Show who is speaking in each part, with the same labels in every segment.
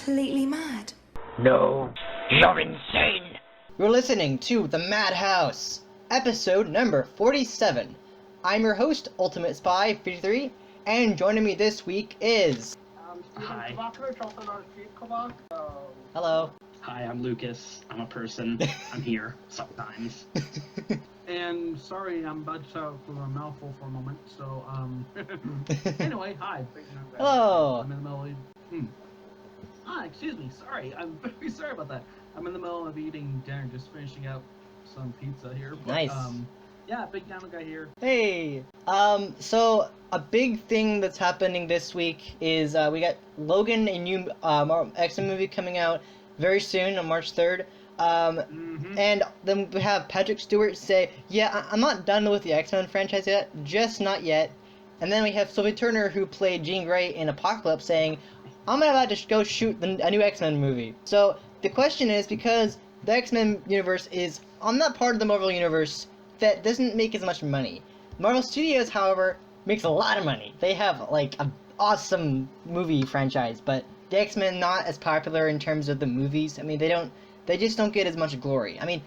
Speaker 1: completely mad?
Speaker 2: No, you're insane!
Speaker 3: You're listening to The Madhouse, episode number 47. I'm your host, Ultimate Spy 53, and joining me this week is...
Speaker 4: Hi. Also known as Chief Kovoc, so...
Speaker 3: Hello.
Speaker 4: Hi, I'm Lucas. I'm a person. I'm here sometimes. And sorry, I'm about to start with a mouthful for a moment, so, anyway, hi.
Speaker 3: Hello.
Speaker 4: I'm in the middle of... excuse me, sorry. I'm very sorry about that. I'm in the middle of eating dinner, just finishing up some pizza here. But,
Speaker 3: Nice.
Speaker 4: Yeah, bigdinoguy here.
Speaker 3: Hey. So a big thing that's happening this week is we got Logan, a new X-Men movie coming out very soon on March 3rd. And then we have Patrick Stewart say, yeah, I'm not done with the X-Men franchise yet, just not yet. And then we have Sophie Turner, who played Jean Grey in Apocalypse, saying, I'm about to go shoot a new X-Men movie. So the question is, because the X-Men universe is on that part of the Marvel universe that doesn't make as much money. Marvel Studios, however, makes a lot of money. They have, like, an awesome movie franchise, but the X-Men not as popular in terms of the movies. I mean, they just don't get as much glory. I mean,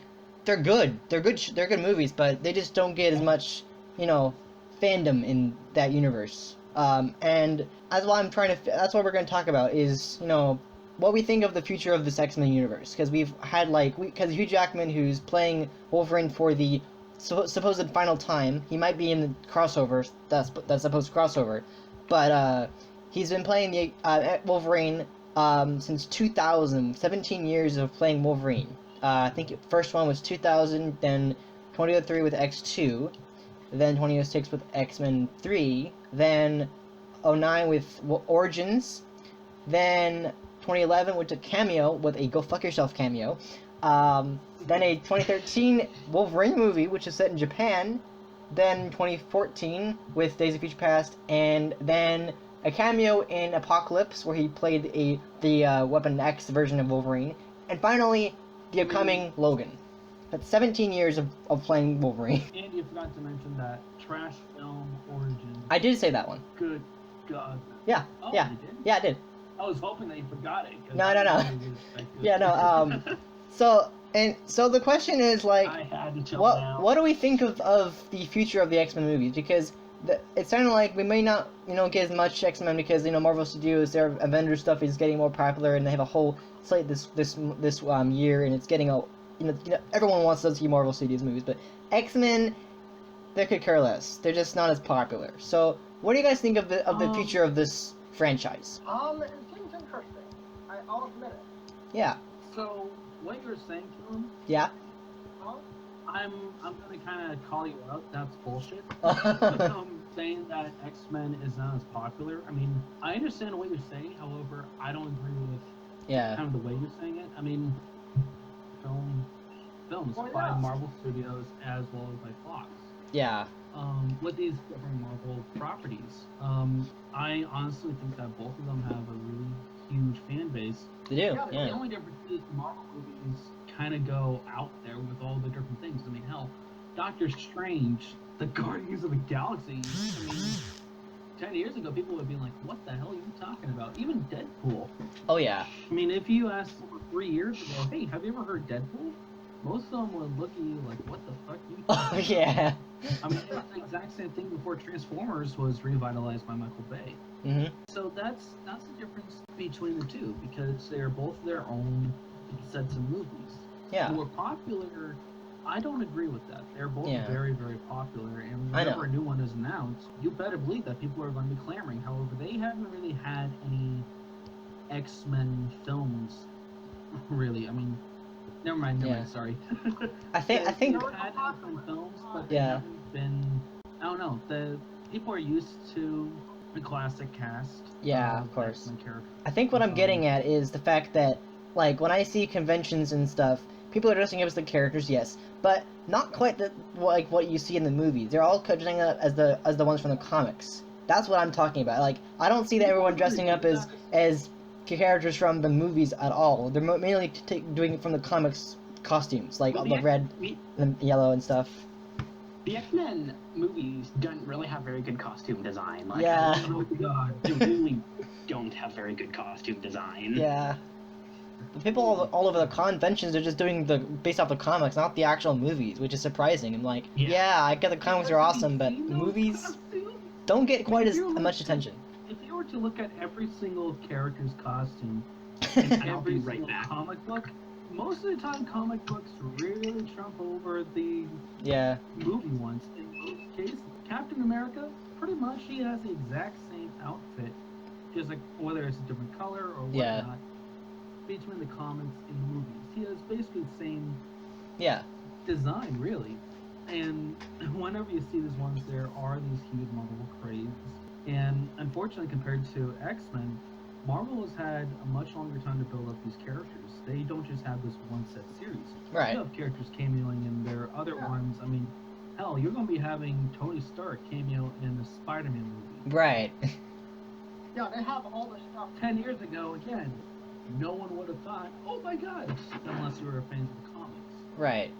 Speaker 3: they're good. They're good movies, but they just don't get as much, fandom in that universe. And that's why that's what we're going to talk about is, what we think of the future of this X-Men universe. Because we've had, because Hugh Jackman, who's playing Wolverine for the supposed final time, he might be in the crossover, that's supposed crossover, but, he's been playing the, Wolverine, since 2000, 17 years of playing Wolverine. I think the first one was 2000, then 2003 with X2, then 2006 with X-Men 3, then 09 with Origins, then 2011 with a cameo, with a Go Fuck Yourself cameo, then a 2013 Wolverine movie, which is set in Japan, then 2014 with Days of Future Past, and then a cameo in Apocalypse, where he played the Weapon X version of Wolverine, and finally, the upcoming Logan. That's 17 years of playing Wolverine.
Speaker 4: And you forgot to mention that trash film Origins.
Speaker 3: I did say that one.
Speaker 4: Good God.
Speaker 3: Yeah,
Speaker 4: Oh,
Speaker 3: yeah.
Speaker 4: you did?
Speaker 3: Yeah, I did.
Speaker 4: I was hoping that you forgot it.
Speaker 3: No. Yeah, no, so the question is,
Speaker 4: I had until now.
Speaker 3: what do we think of the future of the X-Men movies? Because it sounded like we may not, get as much X-Men because, Marvel Studios, their Avengers stuff is getting more popular, and they have a whole slate this year, and it's getting everyone wants to see Marvel Studios movies, but X-Men, they could care less. They're just not as popular. So, what do you guys think of the future of this franchise?
Speaker 5: It seems interesting. I'll admit it.
Speaker 3: Yeah.
Speaker 4: So, what you're saying to him,
Speaker 3: Yeah.
Speaker 4: I'm gonna kind of call you out. That's bullshit. Saying that X-Men is not as popular. I mean, I understand what you're saying. However, I don't agree with kind of the way you're saying it. I mean, films by Marvel Studios as well as by Fox.
Speaker 3: Yeah.
Speaker 4: With these different Marvel properties, I honestly think that both of them have a really huge fan base.
Speaker 3: They do.
Speaker 4: The only difference is Marvel movies kind of go out there with all the different things. I mean, hell, Doctor Strange, the Guardians of the Galaxy. I mean, 10 years ago, people would be like, what the hell are you talking about? Even Deadpool.
Speaker 3: Oh, yeah.
Speaker 4: I mean, if you asked 3 years ago, hey, have you ever heard Deadpool? Most of them would look at you like, what the fuck are you talking about?
Speaker 3: Yeah.
Speaker 4: I mean, it's the exact same thing before Transformers was revitalized by Michael Bay.
Speaker 3: Mm-hmm.
Speaker 4: So that's the difference between the two, because they're both their own sets of movies.
Speaker 3: Yeah.
Speaker 4: More popular, I don't agree with that. They're both very, very popular, and whenever a new one is announced, you better believe that people are going to be clamoring. However, they haven't really had any X-Men films, really. I mean, never mind, sorry.
Speaker 3: I think
Speaker 4: they've had X-Men films, but they haven't been, I don't know, the people are used to the classic cast.
Speaker 3: Yeah, of course.
Speaker 4: X-Men characters.
Speaker 3: I think what I'm getting at is the fact that, when I see conventions and stuff, people are dressing up as the characters, yes, but not quite what you see in the movies. They're all dressing up as the ones from the comics. That's what I'm talking about. I don't see that everyone dressing up as characters from the movies at all. They're mainly doing it from the comics costumes, the red and yellow and stuff.
Speaker 6: The X-Men movies don't really have very good costume design.
Speaker 3: Yeah.
Speaker 6: Oh god, they really don't have very good costume design.
Speaker 3: Yeah. People all over the conventions are just doing based off the comics, not the actual movies, which is surprising. I'm like, yeah, I get the comics are awesome, but movies don't get quite as much attention.
Speaker 4: If you were to look at every single character's costume in every single comic book, most of the time comic books really trump over the movie ones. In most cases, Captain America, pretty much he has the exact same outfit, just like whether it's a different color or whatnot, between the comics and the movies. He has basically the same design, really. And whenever you see these ones, there are these huge Marvel crazes. And unfortunately, compared to X-Men, Marvel has had a much longer time to build up these characters. They don't just have this one set series.
Speaker 3: Right.
Speaker 4: You have characters cameoing in their other ones. I mean, hell, you're going to be having Tony Stark cameo in the Spider-Man movie.
Speaker 3: Right.
Speaker 5: Yeah, they have all the stuff.
Speaker 4: 10 years ago, again, no one would have thought, oh my god, unless you were a fan of the comics.
Speaker 3: Right.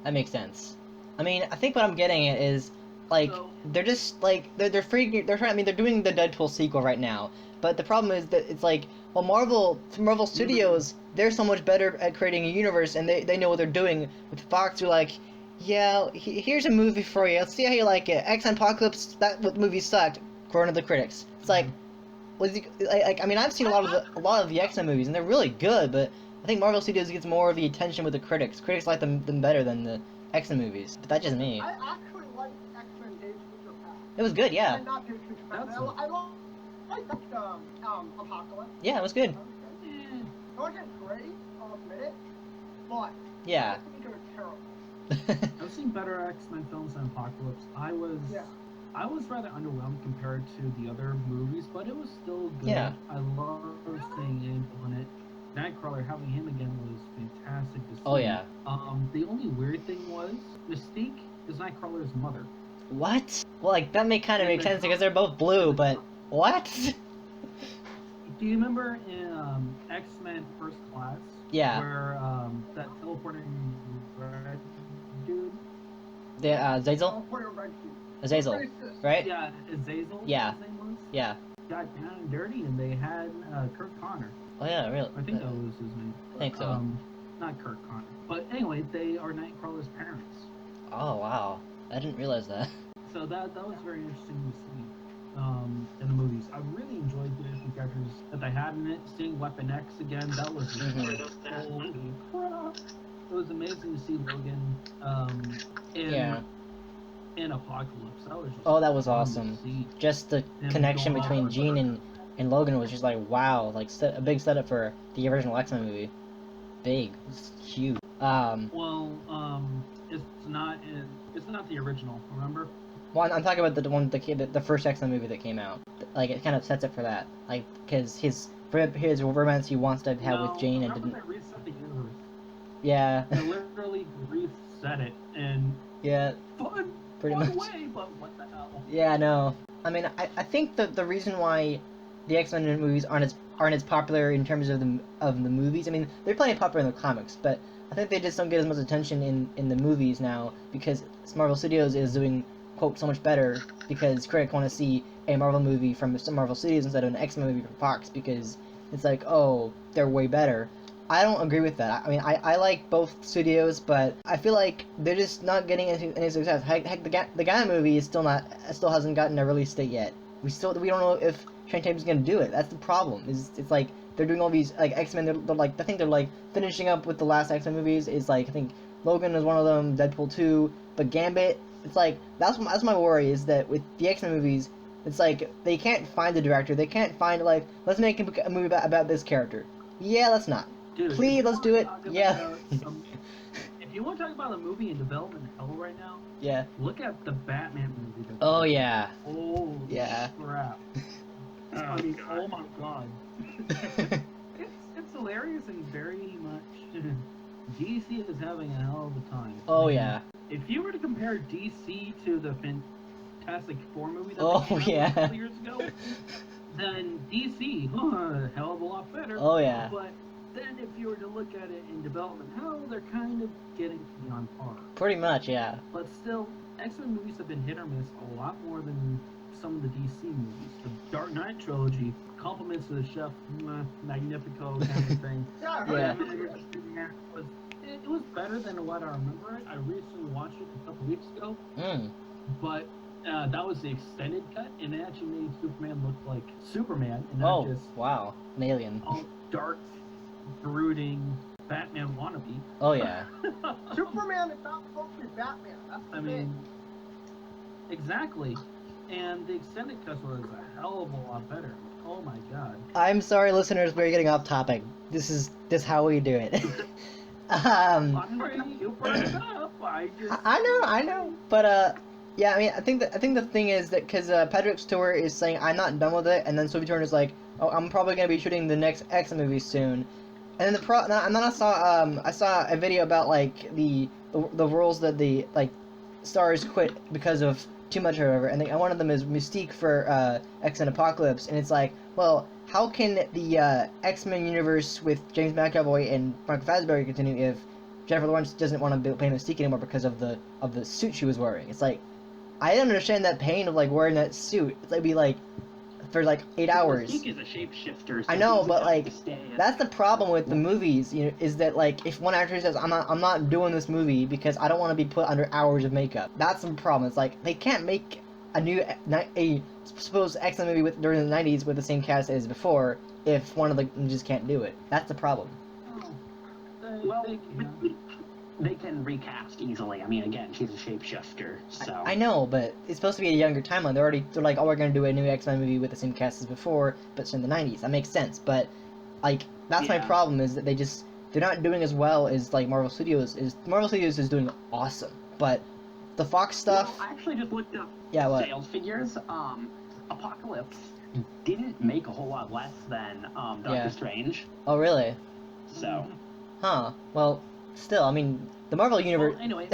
Speaker 3: That makes sense. I mean, I think what I'm getting at is, like, they're just, like, they're trying, I mean, they're doing the Deadpool sequel right now, but the problem is that it's like, well, Marvel Studios, they're so much better at creating a universe, and they know what they're doing. With Fox, they're like, yeah, here's a movie for you, let's see how you like it. X-Men Apocalypse, that movie sucked, according to the critics. It's like, I mean, I've seen a lot of the X-Men movies, and they're really good, but I think Marvel Studios gets more of the attention with the critics. Critics like them better than the X-Men movies, but that's just me.
Speaker 5: I actually like X-Men Days of Future Past.
Speaker 3: It was good, yeah.
Speaker 5: And not Days of Future Past. I liked Apocalypse.
Speaker 3: Yeah, it was good.
Speaker 5: It wasn't great, I'll admit it, but
Speaker 3: yeah.
Speaker 5: I think it was terrible.
Speaker 4: I've seen better X-Men films than Apocalypse. I was rather underwhelmed compared to the other movies, but it was still good.
Speaker 3: Yeah.
Speaker 4: I love seeing him on it. Nightcrawler, having him again was fantastic to see.
Speaker 3: Oh yeah.
Speaker 4: The only weird thing was Mystique is Nightcrawler's mother.
Speaker 3: What? Well, like that kind of make sense because they're both blue, but what?
Speaker 4: Do you remember in X-Men First Class?
Speaker 3: Yeah.
Speaker 4: Where that teleporting red dude?
Speaker 3: The Azazel? Azazel, right?
Speaker 4: Yeah, Azazel.
Speaker 3: Yeah.
Speaker 4: His name was?
Speaker 3: Yeah.
Speaker 4: Got down and dirty, and they had Kurt Connor.
Speaker 3: Oh yeah, really?
Speaker 4: I think that was his name.
Speaker 3: I think so.
Speaker 4: Not Kurt Connor. But anyway, they are Nightcrawler's parents.
Speaker 3: Oh wow, I didn't realize that.
Speaker 4: So that was very interesting to see in the movies. I really enjoyed the different characters that they had in it. Seeing Weapon X again, that was holy crap. It was amazing to see Logan in Apocalypse. That was just
Speaker 3: that was awesome. Just the connection between Jean and Logan was just like wow, like a big setup for the original X-Men movie. Big, it's huge. It's not the original. Remember? Well, I'm talking about the first X-Men movie that came out. Like it kind of sets it for that. Like because his romance he wants to have with Jane and didn't.
Speaker 4: They reset the universe.
Speaker 3: Yeah.
Speaker 4: They literally reset it and.
Speaker 3: Yeah. Pretty much.
Speaker 4: Way, but what the hell?
Speaker 3: Yeah, no. I mean, I think the reason why the X-Men movies aren't as popular in terms of the movies. I mean, they're plenty popular in the comics, but I think they just don't get as much attention in the movies now because Marvel Studios is doing quote so much better because critics want to see a Marvel movie from Marvel Studios instead of an X-Men movie from Fox because it's like, oh, they're way better. I don't agree with that. I mean, I like both studios, but I feel like they're just not getting any success. Heck, the Gaia movie still hasn't gotten a release date yet. We don't know if Channing Tatum's gonna do it. That's the problem. It's like they're doing all these like X-Men. They're like I think they're like finishing up with the last X-Men movies. Is like I think Logan is one of them. Deadpool 2, but Gambit. It's like that's my worry is that with the X-Men movies, it's like they can't find the director. They can't find like let's make a movie about this character. Yeah, let's not.
Speaker 4: Dude,
Speaker 3: please, let's do it. Yeah.
Speaker 4: If you want to talk about a movie in development hell right now,
Speaker 3: yeah.
Speaker 4: Look at the Batman movie.
Speaker 3: Oh yeah.
Speaker 4: Oh
Speaker 3: yeah.
Speaker 4: Crap. I mean, oh my god. it's hilarious and very much DC is having a hell of a time.
Speaker 3: Oh yeah.
Speaker 4: If you were to compare DC to the Fantastic Four movie that came out a couple years ago, then DC, a hell of a lot better.
Speaker 3: Oh yeah.
Speaker 4: But then if you were to look at it in development hell, they're kind of getting to be on par.
Speaker 3: Pretty much, yeah.
Speaker 4: But still, X-Men movies have been hit or miss a lot more than some of the DC movies. The Dark Knight trilogy, compliments to the chef, Magnifico kind of thing.
Speaker 3: Yeah.
Speaker 4: It was better than what I remember it. I recently watched it a couple weeks ago. But that was the extended cut, and it actually made Superman look like Superman, and not just
Speaker 3: wow, an alien.
Speaker 4: all dark, brooding Batman wannabe.
Speaker 3: Oh yeah.
Speaker 5: Superman is not supposed to be Batman. That's the thing.
Speaker 4: Exactly. And the extended cut was a hell of a lot better. Oh my god.
Speaker 3: I'm sorry, listeners, we're getting off topic. This is how we do it.
Speaker 4: I'm ready. You brought it up.
Speaker 3: I know. But yeah, I mean, I think the thing is that because Patrick Stewart is saying I'm not done with it, and then Sophie Turner is like, oh, I'm probably gonna be shooting the next X movie soon, and then I saw a video about like the roles that the like stars quit because of too much or whatever, and one of them is Mystique for X-Men Apocalypse, and it's like, well, how can the X-Men universe with James McAvoy and Mark Fassbender continue if Jennifer Lawrence doesn't want to play Mystique anymore because of the suit she was wearing? It's like, I don't understand that pain of like wearing that suit. It's like be like for like 8 hours.
Speaker 6: Mystique is a shapeshifter. So
Speaker 3: I know, but like
Speaker 6: that's
Speaker 3: that's the problem with the movies. You know, is that like if one actor says I'm not doing this movie because I don't want to be put under hours of makeup. That's the problem. It's like they can't make a supposed X-Men movie during the 90s with the same cast as before if one of them just can't do it. That's the problem.
Speaker 6: Well, they can recast easily. I mean, again, she's a shapeshifter, so...
Speaker 3: I know, but it's supposed to be a younger timeline. They're like, oh, we're going to do a new X-Men movie with the same cast as before, but it's in the 90s. That makes sense, but, like, that's my problem, is that they're not doing as well as, like, Marvel Studios is. Marvel Studios is doing awesome, but the Fox stuff...
Speaker 6: Well, I actually just looked up
Speaker 3: sales
Speaker 6: figures. Apocalypse didn't make a whole lot less than Doctor Strange.
Speaker 3: Oh, really?
Speaker 6: So...
Speaker 3: Huh. Well... Still, I mean, the Marvel Universe...
Speaker 6: Well, anyway,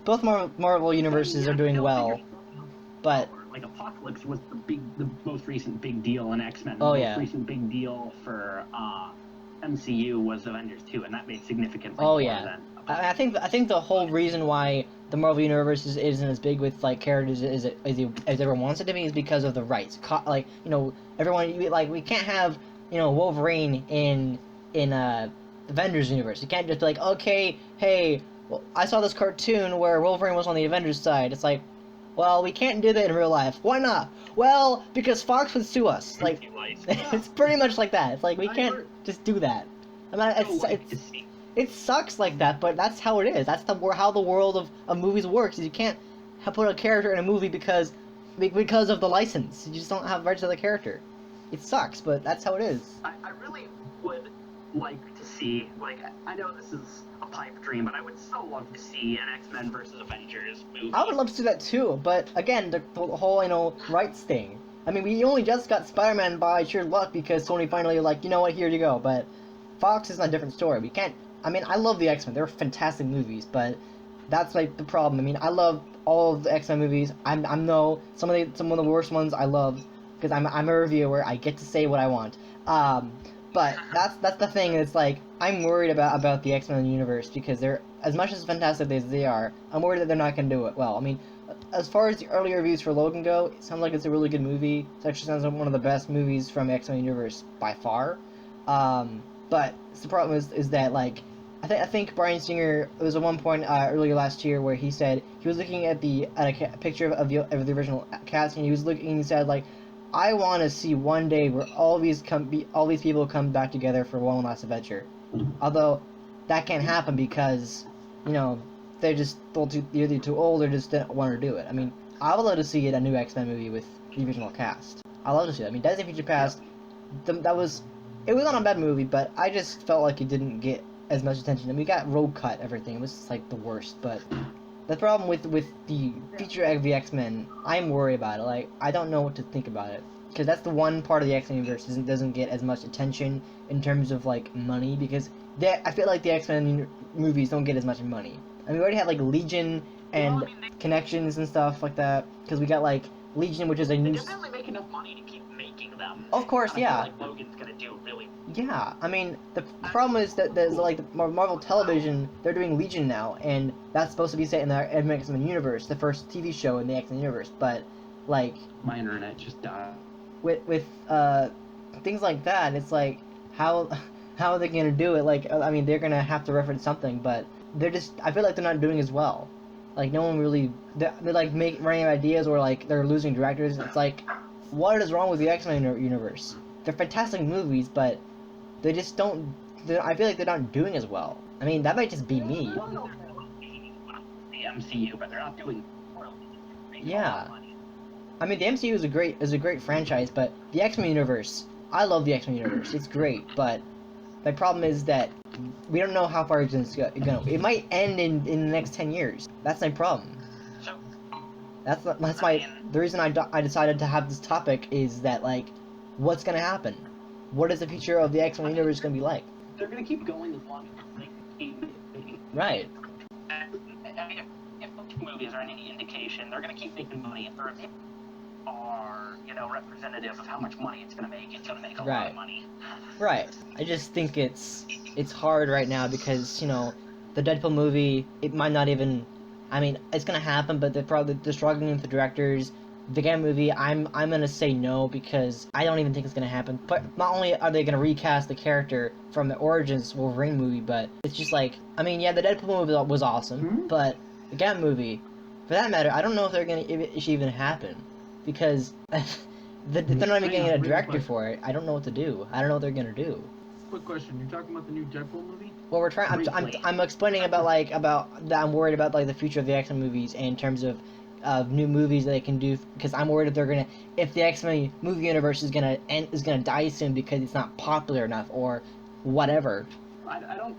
Speaker 3: both Marvel universes are doing well, but...
Speaker 6: Like, Apocalypse was the most recent big deal in X-Men.
Speaker 3: Oh,
Speaker 6: the most recent big deal for MCU was Avengers 2, and that made significantly more than Apocalypse.
Speaker 3: I think the whole reason why the Marvel Universe isn't as big with, like, characters as everyone wants it to be is because of the rights. Like, you know, we can't have, you know, Wolverine in Avengers universe. You can't just be like, okay, hey, well, I saw this cartoon where Wolverine was on the Avengers side. It's like, well, we can't do that in real life. Why not? Well, because Fox would sue us. Like, it's pretty much like that. It's like we can't just do that. I mean, it sucks like that, but that's how it is. That's how the world of movies works. Is you can't put a character in a movie because of the license. You just don't have rights to the character. It sucks, but that's how it is.
Speaker 6: I really would like to see, like, I know this is a pipe dream, but I would so love to see an X-Men versus Avengers movie.
Speaker 3: I would love to do that too, but again, the whole, you know, rights thing. I mean, we only just got Spider-Man by sheer luck because Sony finally like, you know what, here you go, but Fox is a different story. We can't, I mean, I love the X-Men, they're fantastic movies, but that's like the problem. I mean, I love all of the X-Men movies. I'm some of the worst ones I love, because I'm a reviewer, I get to say what I want. But that's the thing. It's like I'm worried about the X-Men universe because they're as much as fantastic as they are. I'm worried that they're not going to do it well. I mean, as far as the early reviews for Logan go, it sounds like it's a really good movie. It actually sounds like one of the best movies from the X-Men universe by far. But the problem is that like I think Bryan Singer, there was at one point earlier last year where he said he was looking at a picture of the original cast, and he said like, I want to see one day where all these people come back together for one last adventure. Although that can't happen because, you know, they're just either too old or just don't want to do it. I mean, I would love to see a new X-Men movie with the original cast. I love to see that. I mean, Days of Future Past, it was not a bad movie, but I just felt like it didn't get as much attention. I mean, we got road cut everything. It was just, like the worst. But the problem with the future of the X-Men, I'm worried about it. Like, I don't know what to think about it. Because that's the one part of the X-Men universe that doesn't get as much attention in terms of, like, money. Because I feel like the X-Men movies don't get as much money. I mean, we already have, like, Legion and Connections and stuff like that. Because we got, like, Legion, which is a new...
Speaker 6: They definitely make enough money to keep making them.
Speaker 3: Of course, yeah.
Speaker 6: I feel like Logan's gonna do really...
Speaker 3: Yeah, I mean, the problem is that there's, like, the Marvel Television, they're doing Legion now, and that's supposed to be set in the X-Men universe, the first TV show in the X-Men universe, but Like
Speaker 6: my internet just died.
Speaker 3: With things like that, it's like how are they gonna do it? Like I mean, they're gonna have to reference something, but I feel like they're not doing as well. Like no one really they're like running out of ideas, or like they're losing directors. It's like, what is wrong with the X-Men universe? They're fantastic movies, but they just don't. I feel like they're not doing as well. I mean, that might just be me.
Speaker 6: The MCU, but they're not doing poorly.
Speaker 3: Yeah. I mean, the MCU is a great franchise, but the X-Men universe, I love the X-Men universe. It's great, but my problem is that we don't know how far it's going to go. It might end in the next 10 years. That's my problem.
Speaker 6: So,
Speaker 3: that's the reason I decided to have this topic is that, like, what's going to happen? What is the future of the X-Men universe going to be like?
Speaker 6: They're going to keep going as long as they keep making.
Speaker 3: Right.
Speaker 6: I mean, if the movies are any indication, they're going to keep making money. If the reviews are, representative of how much money it's going to make, it's going to make a lot of money.
Speaker 3: Right. I just think it's hard right now because, the Deadpool movie, it might not even, I mean, it's going to happen, but they're struggling with the directors. The Gam movie, I'm going to say no because I don't even think it's going to happen. But not only are they going to recast the character from the Origins Wolverine movie, but it's just like, I mean, yeah, the Deadpool movie was awesome, but the Gam movie, for that matter, I don't know if it should even happen. Because they're not even getting a director for it. I don't know what to do. I don't know what they're gonna do.
Speaker 4: Quick question: you're talking about the new Deadpool movie?
Speaker 3: Well, we're trying. I'm explaining about that. I'm worried about the future of the X-Men movies in terms of new movies that they can do. Because I'm worried if the X-Men movie universe is gonna die soon because it's not popular enough or whatever.
Speaker 6: I don't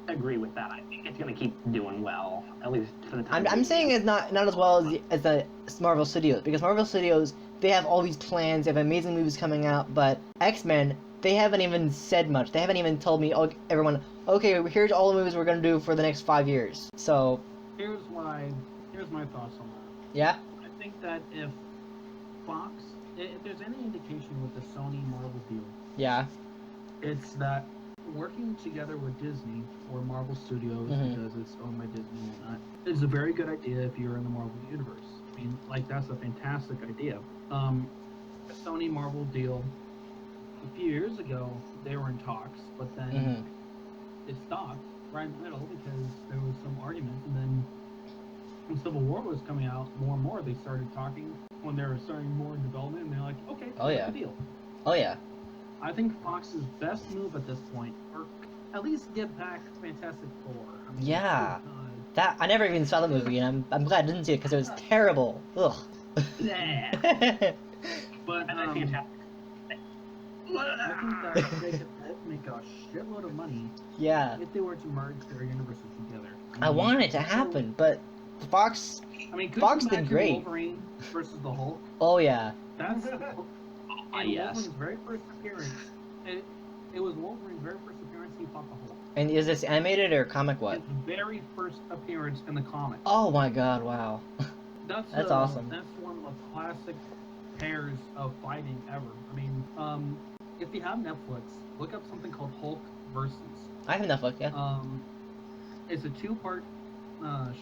Speaker 6: agree with that. I think it's gonna keep doing well, at least for the time.
Speaker 3: I'm saying it's not as well as the Marvel Studios, because Marvel Studios, they have all these plans, they have amazing movies coming out, but X-Men, they haven't even said much. They haven't even told me, everyone, okay, here's all the movies we're gonna do for the next 5 years. So
Speaker 4: here's my thoughts on that.
Speaker 3: Yeah.
Speaker 4: I think that if there's any indication with the Sony Marvel deal,
Speaker 3: yeah,
Speaker 4: it's that working together with Disney or Marvel Studios, because it's owned by Disney and whatnot, is a very good idea if you're in the Marvel universe. I mean, that's a fantastic idea. A Sony Marvel deal, a few years ago, they were in talks, but then it stopped right in the middle because there was some argument, and then when Civil War was coming out, more and more they started talking when they were starting more in development, and they're like, okay, that's a deal.
Speaker 3: Oh yeah.
Speaker 4: I think Fox's best move at this point, or at least give back Fantastic Four. I mean,
Speaker 3: yeah. That I never even saw the movie, and I'm glad I didn't see it because it was terrible. Ugh.
Speaker 4: Yeah. But I think that they could both make a shitload of money.
Speaker 3: Yeah.
Speaker 4: If they were to merge their universes together.
Speaker 3: I want it to happen, but Fox.
Speaker 4: I mean,
Speaker 3: Fox did great.
Speaker 4: Wolverine versus the Hulk.
Speaker 3: Oh yeah.
Speaker 4: That's.
Speaker 6: Yes.
Speaker 4: Wolverine's very first appearance. It was Wolverine's very first appearance. He fought the Hulk.
Speaker 3: And is this animated or comic? What?
Speaker 4: His very first appearance in the comic.
Speaker 3: Oh my God! Wow. That's awesome.
Speaker 4: That's one of the classic pairs of fighting ever. I mean, if you have Netflix, look up something called Hulk versus.
Speaker 3: I have Netflix, yeah.
Speaker 4: It's a 2-part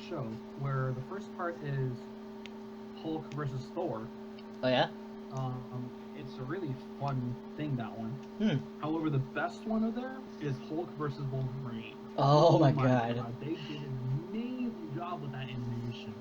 Speaker 4: show where the first part is Hulk versus Thor.
Speaker 3: Oh yeah.
Speaker 4: It's a really fun thing, that one. However, the best one of there is Hulk versus Wolverine.
Speaker 3: Oh my God.
Speaker 4: They did an amazing job with that animation.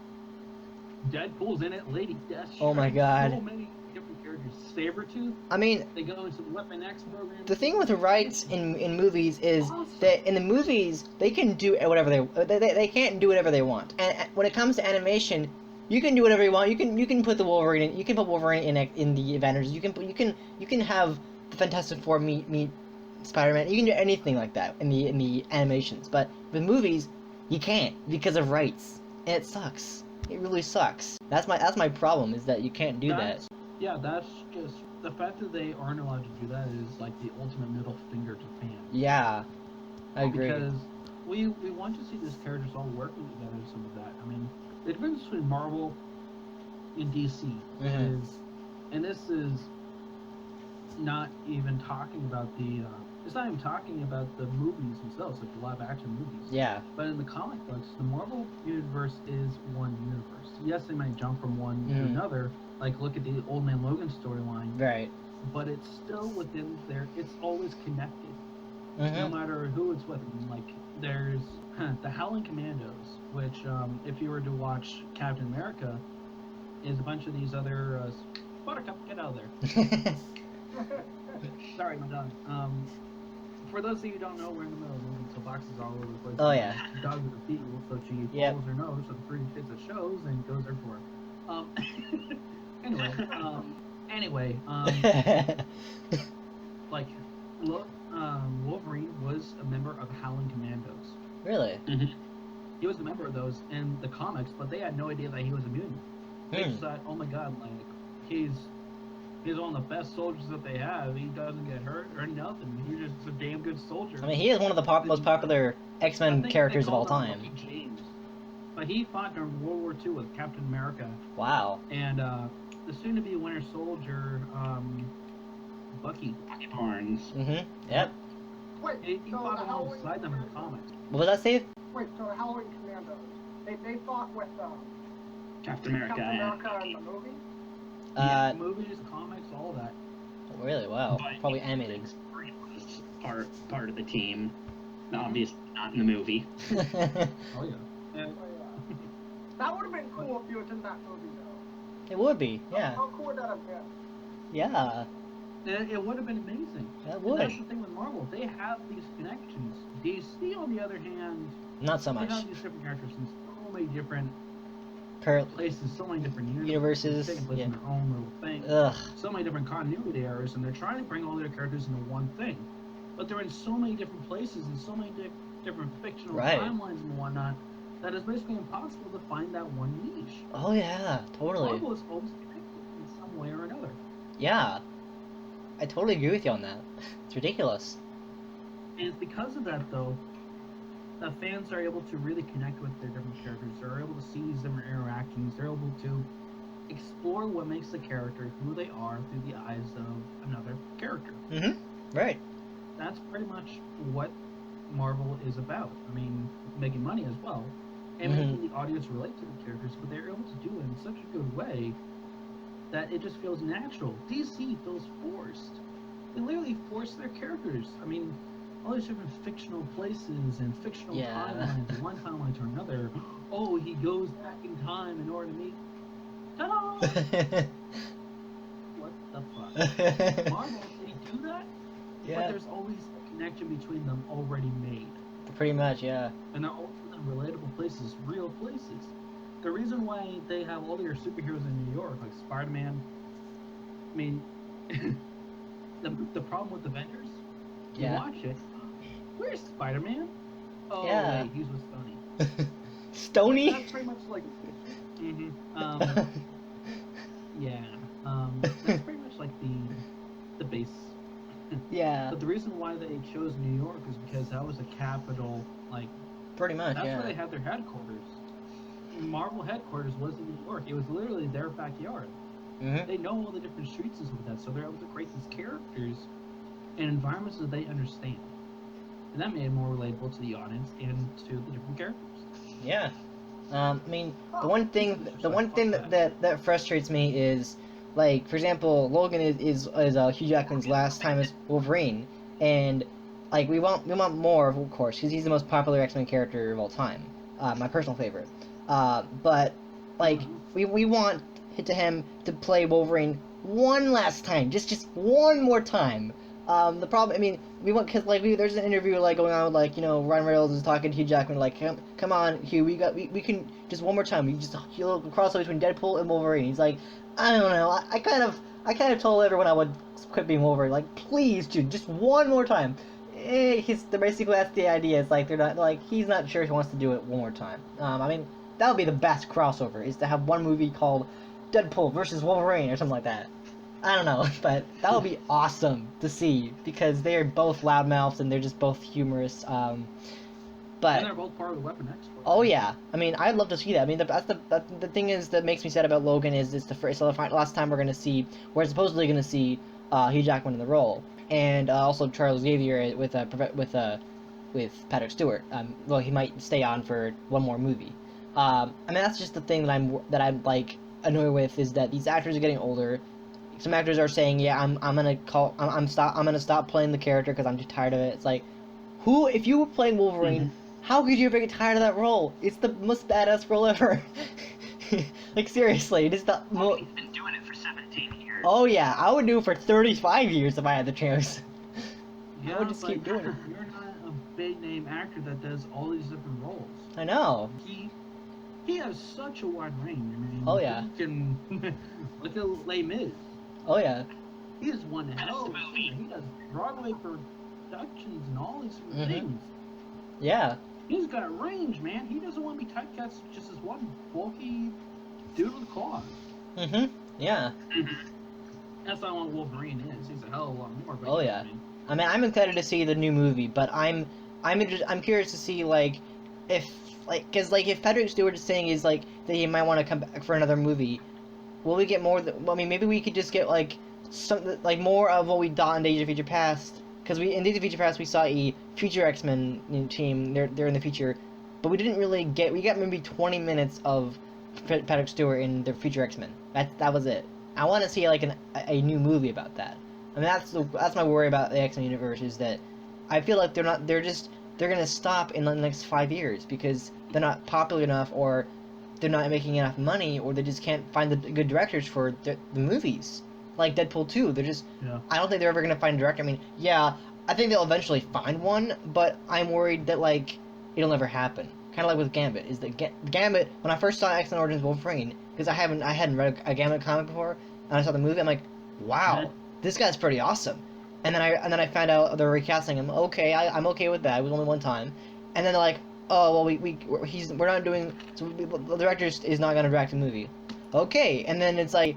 Speaker 4: Deadpool's in it, Lady Death.
Speaker 3: Oh my God.
Speaker 4: So many different characters. Sabretooth.
Speaker 3: I mean,
Speaker 4: they go into the Weapon X program.
Speaker 3: The thing with the rights in movies is that in the movies they can do whatever they can't do whatever they want. And when it comes to animation, you can do whatever you want. You can put the Wolverine in. You can put Wolverine in the Avengers. You can have the Fantastic Four meet Spider-Man. You can do anything like that in the animations. But with movies, you can't because of rights, and it sucks. It really sucks. That's my problem, is that you can't do that.
Speaker 4: Yeah, that's just the fact that they aren't allowed to do that is like the ultimate middle finger to fans.
Speaker 3: Yeah, I agree.
Speaker 4: Because we want to see these characters all working together and some of that. I mean, the difference between Marvel and DC is, and this is not even talking about it's not even talking about the movies themselves, like the live action movies.
Speaker 3: Yeah.
Speaker 4: But in the comic books, the Marvel universe is one universe. Yes, they might jump from one to another, Like, look at the Old Man Logan storyline.
Speaker 3: Right.
Speaker 4: But it's still within there. It's always connected.
Speaker 3: Mm-hmm.
Speaker 4: No matter who it's with. Like, there's the Howling Commandos, which, if you were to watch Captain America, is a bunch of these other... Buttercup, get out of there. Sorry, my dog. For those of you who don't know, we're in the middle of moving, so boxes all over the place.
Speaker 3: Oh, yeah.
Speaker 4: The dog with a feet, so she follows her nose, so the three kids that shows and goes there for her. Anyway, like, look, Wolverine was a member of Howling Commandos.
Speaker 3: Really?
Speaker 4: Mm-hmm. He was a member of those in the comics, but they had no idea that he was a mutant. They just thought, oh my god, like, he's one of the best soldiers that they have. He doesn't get hurt or nothing. He's just a damn good soldier.
Speaker 3: I mean, he is one of the most popular X-Men characters of all time.
Speaker 4: James. But he fought during World War II with Captain America.
Speaker 3: Wow.
Speaker 4: And the soon-to-be Winter Soldier, Bucky
Speaker 6: Barnes.
Speaker 3: Mm-hmm. Yep.
Speaker 5: Wait,
Speaker 4: he
Speaker 5: so
Speaker 4: fought
Speaker 5: the Howling
Speaker 4: alongside them in the
Speaker 5: Commandos-
Speaker 4: comics.
Speaker 3: What was that, Steve?
Speaker 5: Wait, so the Howling Commandos, they fought with
Speaker 6: Captain America
Speaker 5: Captain
Speaker 6: and
Speaker 5: America
Speaker 6: Bucky.
Speaker 5: in the movie?
Speaker 4: Yeah, movies, comics, all that.
Speaker 3: Really? Wow.
Speaker 6: But
Speaker 3: Probably animated.
Speaker 6: Wolverine was part of the team. Obviously not in the movie.
Speaker 4: Oh yeah.
Speaker 5: Oh,
Speaker 4: And
Speaker 5: yeah. That would have been cool if you was in that movie, though.
Speaker 3: It would be, yeah.
Speaker 5: How cool would that have been?
Speaker 3: Yeah.
Speaker 4: it would have been amazing.
Speaker 3: That would.
Speaker 4: And that's the thing with Marvel. They have these connections. DC, on the other hand,
Speaker 3: Not so
Speaker 4: they
Speaker 3: much.
Speaker 4: have these different characters in so many different
Speaker 3: Per
Speaker 4: places, so many different
Speaker 3: Universes,
Speaker 4: taking place
Speaker 3: yeah.
Speaker 4: in their own little thing.
Speaker 3: Ugh.
Speaker 4: So many different continuity errors, and they're trying to bring all their characters into one thing. But they're in so many different places and so many different fictional
Speaker 3: Right.
Speaker 4: timelines and whatnot that it's basically impossible to find that one niche.
Speaker 3: Oh yeah, totally.
Speaker 4: Marvel is always connected in some way or another.
Speaker 3: Yeah. I totally agree with you on that. It's ridiculous.
Speaker 4: And it's because of that, though, that fans are able to really connect with their different characters. They're able to see these different interactions. They're able to explore what makes the character who they are through the eyes of another character.
Speaker 3: Mm-hmm. Right.
Speaker 4: That's pretty much what Marvel is about. I mean, making money as well. And making the audience relate to the characters, but they're able to do it in such a good way that it just feels natural. DC feels forced. They literally force their characters. I mean, all these different fictional places and fictional timelines, one timeline to another. Oh, he goes back in time in order to meet. Ta-da! What the fuck? Marvel, they do that, but there's always a connection between them already made.
Speaker 3: Pretty much, yeah.
Speaker 4: And they're all in relatable places, real places. The reason why they have all their superheroes in New York, like Spider-Man, I mean, the problem with Avengers, you watch it, where's Spider-Man? Oh, wait, he's with Sony.
Speaker 3: Stony?
Speaker 4: That's pretty much like, that's pretty much like the base.
Speaker 3: Yeah.
Speaker 4: But the reason why they chose New York is because that was a capital, like,
Speaker 3: pretty much,
Speaker 4: that's where they had their headquarters. Marvel headquarters was in New York. It was literally their backyard.
Speaker 3: Mm-hmm.
Speaker 4: They know all the different streets and stuff like that, so they're able to create these characters and environments that they understand. And that made it more relatable to the audience and to the different characters.
Speaker 3: Yeah. I mean, the one thing that frustrates me is, like, for example, Logan is Hugh Jackman's last time as Wolverine, and like we want more, of course, because he's the most popular X-Men character of all time, my personal favorite. But like we want him to play Wolverine one last time, just one more time. The problem, I mean, we want, because like there's an interview like going on with, like, you know, Ryan Reynolds is talking to Hugh Jackman, like, come on, Hugh, we can just one more time, we just a little crossover between Deadpool and Wolverine. He's like, I don't know, I kind of told everyone I would quit being Wolverine, like, please, dude, just one more time. Basically that's the idea. It's like they're not, like, he's not sure he wants to do it one more time. I mean, that would be the best crossover, is to have one movie called Deadpool versus Wolverine or something like that. I don't know, but that would be awesome to see, because they're both loudmouths and they're just both humorous. But
Speaker 4: and they're both part of the Weapon X.
Speaker 3: Oh yeah, I mean, I'd love to see that. I mean, the thing is that makes me sad about Logan is it's the last time we're gonna see, we're supposedly gonna see Hugh Jackman in the role, and also Charles Xavier with Patrick Stewart. Well, he might stay on for one more movie. I mean, that's just the thing that I'm like annoyed with is that these actors are getting older. Some actors are saying, "Yeah, I'm gonna stop playing the character because I'm too tired of it." It's like, who? If you were playing Wolverine, how could you ever get tired of that role? It's the most badass role ever. Like seriously, it is the
Speaker 6: He's been doing it for 17 years.
Speaker 3: Oh yeah, I would do it for 35 years if I had the chance.
Speaker 4: Yeah,
Speaker 3: I would just keep doing it.
Speaker 4: You're not a big name actor that does all these different roles.
Speaker 3: I know.
Speaker 4: He has such a wide range. I mean,
Speaker 3: Oh yeah.
Speaker 4: He can look at Les Mis.
Speaker 3: Oh yeah.
Speaker 4: He is one hell of a singer. He does Broadway productions and all these different things.
Speaker 3: Yeah.
Speaker 4: He's got range, man. He doesn't want to be typecast just as one bulky dude with claws.
Speaker 3: Yeah.
Speaker 4: That's not what Wolverine is. He's a hell of a lot more. But
Speaker 3: Oh yeah. I mean, I'm excited to see the new movie, but I'm curious to see like if if Patrick Stewart is saying is like that he might want to come back for another movie, will we get more? I mean, maybe we could just get like some like more of what we got in Days of Future Past. Because in Days of Future Past we saw a future X-Men team. They're in the future, but we didn't really get. We got maybe 20 minutes of Patrick Stewart in the future X-Men. That was it. I want to see like a new movie about that. I mean, that's my worry about the X-Men universe is that I feel like they're gonna stop in the next 5 years because they're not popular enough, or they're not making enough money, or they just can't find the good directors for the movies. Like Deadpool 2, they're just... Yeah. I don't think they're ever going to find a director. I mean, yeah, I think they'll eventually find one, but I'm worried that, like, it'll never happen. Kind of like with Gambit. Is that Gambit, when I first saw X-Men Origins Wolverine, because I hadn't read a Gambit comic before, and I saw the movie, I'm like, wow, this guy's pretty awesome. And then I found out they're recasting him. Okay, I'm okay with that. It was only one time. And then they're like, oh, well, we're not doing... So the director is not going to direct the movie. Okay, and then it's like...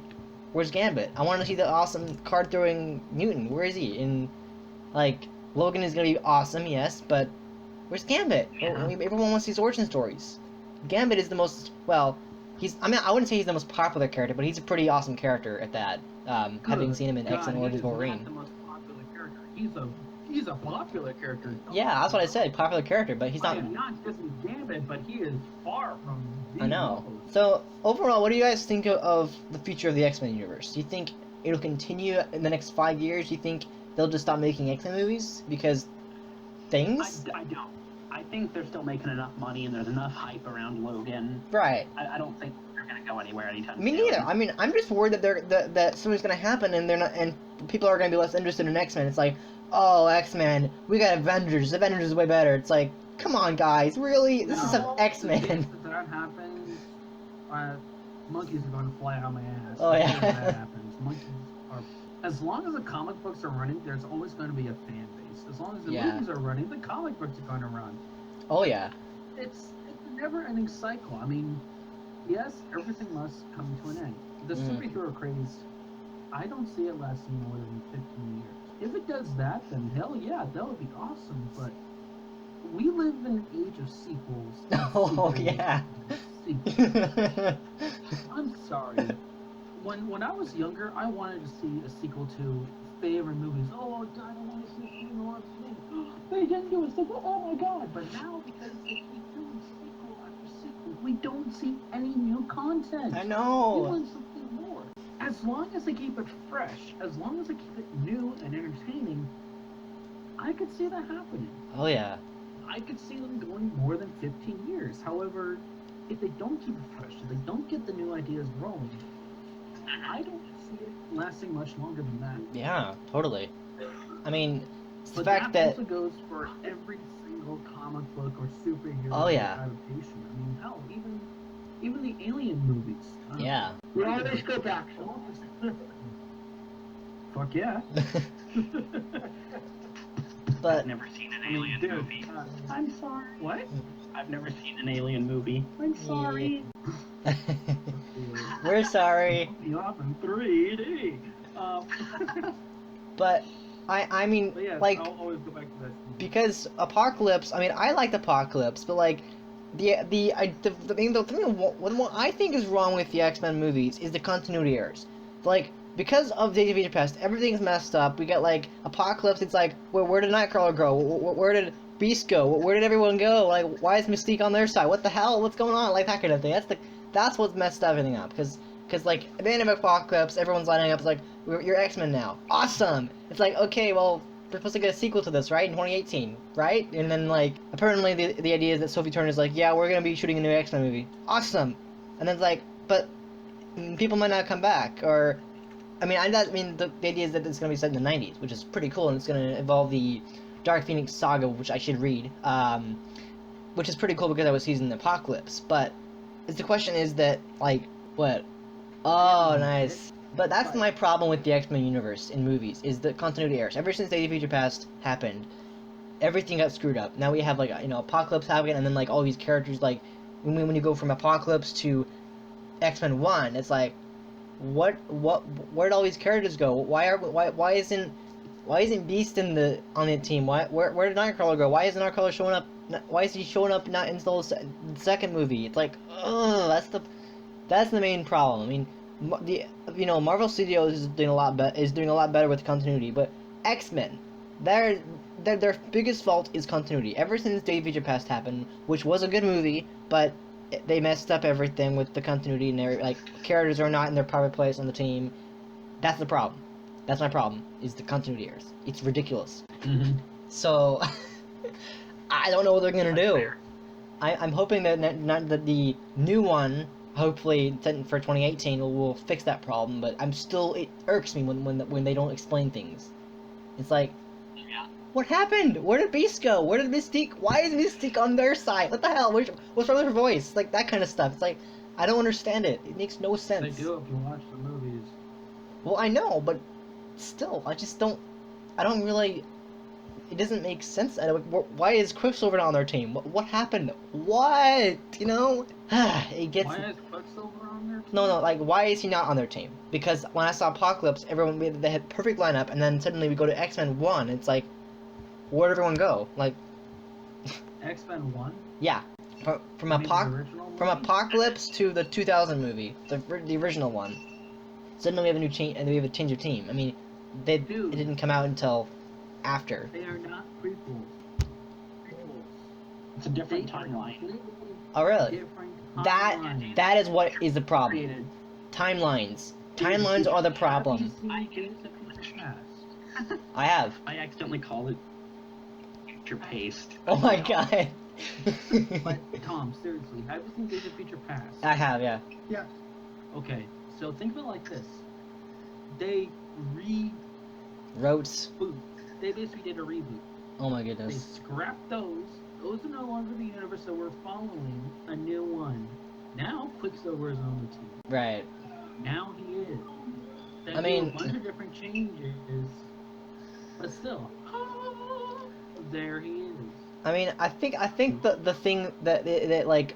Speaker 3: Where's Gambit? I want to see the awesome card-throwing mutant. Where is he? And, like, Logan is going to be awesome, yes, but where's Gambit? Yeah. Everyone wants these origin stories. Gambit is the most, well, I wouldn't say he's the most popular character, but he's a pretty awesome character at that, having seen him in X-Men Origins Wolverine.
Speaker 4: He's not the most popular character. He's a popular character.
Speaker 3: Yeah, that's what I said, popular character, but he's not...
Speaker 4: I am not just Gambit, but he is far from...
Speaker 3: I know. So, overall, what do you guys think of the future of the X-Men universe? Do you think it'll continue in the next 5 years? Do you think they'll just stop making X-Men movies? Because things?
Speaker 6: I don't. I think they're still making enough money and there's enough hype around Logan.
Speaker 3: Right.
Speaker 6: I don't think they're going to go anywhere anytime soon.
Speaker 3: Me neither. I mean, I'm just worried that something's going to happen and they're not, and people are going to be less interested in X-Men. It's like, oh, X-Men, we got Avengers. Avengers is way better. It's like, come on, guys, really? This is some X-Men.
Speaker 4: If that happens, monkeys are going to fly out my ass.
Speaker 3: Oh, yeah.
Speaker 4: If that happens. Monkeys are... As long as the comic books are running, there's always going to be a fan base. As long as the movies are running, the comic books are going to run.
Speaker 3: Oh, yeah.
Speaker 4: It's a never-ending cycle. I mean, yes, everything must come to an end. The superhero craze, I don't see it lasting more than 15 years. If it does that, then hell yeah, that would be awesome, but we live in an age of sequels.
Speaker 3: Oh, yeah.
Speaker 4: I'm sorry. When I was younger, I wanted to see a sequel to favorite movies. Oh, God, I want to see it. I want to see it. They didn't do a sequel. Oh, my God. But now, because they keep doing sequel after sequel, we don't see any new content.
Speaker 3: I know.
Speaker 4: We want something more. As long as they keep it fresh, as long as they keep it new and entertaining, I could see that happening.
Speaker 3: Oh, yeah.
Speaker 4: I could see them going more than 15 years. However, if they don't keep it fresh, if they don't get the new ideas rolling, I don't see it lasting much longer than that.
Speaker 3: Yeah, totally. I mean, it's the
Speaker 4: but
Speaker 3: fact
Speaker 4: that
Speaker 3: that...
Speaker 4: also goes for every single comic book or superhero adaptation. I mean, hell, even the Alien movies.
Speaker 3: Yeah.
Speaker 5: Yeah, there's good action.
Speaker 4: Fuck yeah.
Speaker 3: But
Speaker 6: I've never seen an Alien movie.
Speaker 4: I'm sorry. What?
Speaker 6: I've never seen an Alien movie.
Speaker 4: I'm sorry.
Speaker 3: we're sorry.
Speaker 4: You off in 3D.
Speaker 3: But I mean,
Speaker 4: yeah,
Speaker 3: like,
Speaker 4: I'll always go back to that.
Speaker 3: Because Apocalypse. I mean, I liked Apocalypse, but like, the thing what I think is wrong with the X-Men movies is the continuity errors. Like, because of Days of Future Past, everything's messed up. We get like Apocalypse. It's like, where did Nightcrawler go? Where did Beast go? Where did everyone go? Like, why is Mystique on their side? What the hell? What's going on? Like that kind of thing. That's what's messed everything up. Because Because, like, at the end of Apocalypse, everyone's lining up, it's like, you're X-Men now. Awesome! It's like, okay, well, we're supposed to get a sequel to this, right? In 2018, right? And then, like, apparently the idea is that Sophie Turner is like, yeah, we're gonna be shooting a new X-Men movie. Awesome! And then it's like, but people might not come back, or... the idea is that it's gonna be set in the 90s, which is pretty cool, and it's gonna involve the Dark Phoenix saga, which I should read, which is pretty cool because I was season Apocalypse, but the question is that, like, what? Oh, nice. But that's my problem with the X-Men universe in movies, is the continuity errors. Ever since Days of Future Past happened, everything got screwed up. Now we have, like, Apocalypse happening, and then, like, all these characters, like, when you go from Apocalypse to X-Men 1, it's like, where'd all these characters go? Why isn't Beast on the team? Where did Nightcrawler go? Why isn't Nightcrawler showing up? Why is he showing up not until the second movie? It's like, ugh, that's the main problem. I mean, Marvel Studios is doing a lot better with continuity, but X-Men, their biggest fault is continuity. Ever since Days of Future Past happened, which was a good movie, but they messed up everything with the continuity, and like, characters are not in their proper place on the team. That's the problem. That's my problem, is the continuity errors. It's ridiculous.
Speaker 4: Mm-hmm.
Speaker 3: So, I don't know what they're gonna do. I'm hoping that the new one, hopefully for 2018, will fix that problem, but it irks me when they don't explain things. It's like, what happened? Where did Beast go? Where did Mystique? Why is Mystique on their side? What the hell? What's wrong with her voice? Like, that kind of stuff. It's like, I don't understand it. It makes no sense.
Speaker 4: They do if you watch the movies.
Speaker 3: Well, I know, but still, I don't really... It doesn't make sense. Why is Quicksilver not on their team? What happened? What? It gets...
Speaker 4: Why is Quicksilver on their team?
Speaker 3: No, like, why is he not on their team? Because when I saw Apocalypse, they had perfect lineup, and then suddenly we go to X-Men 1, it's like, where'd everyone go? Like...
Speaker 4: X-Men 1?
Speaker 3: Yeah. From Apocalypse to the 2000 movie, the original one. Suddenly we have a new change, and we have a change of team. I mean, it didn't come out until after.
Speaker 4: They are not prequels.
Speaker 6: It's a different timeline.
Speaker 3: Oh, really? That is what is the problem. Timelines. Timelines are the problem. I have.
Speaker 6: I accidentally called it future paced.
Speaker 3: Oh my god.
Speaker 4: But Tom, seriously, have you seen Days of Future Past?
Speaker 3: I have, yeah.
Speaker 5: Yeah.
Speaker 4: Okay, so think of it like this. They
Speaker 3: Rotes.
Speaker 4: They basically did a reboot.
Speaker 3: Oh my
Speaker 4: They
Speaker 3: goodness.
Speaker 4: scrapped those. Those are no longer the universe, so we're following a new one. Now Quicksilver is on the team.
Speaker 3: Right.
Speaker 4: Now he is. They
Speaker 3: I mean...
Speaker 4: do a bunch of different changes, but still, there he is.
Speaker 3: I mean, I think the thing that like,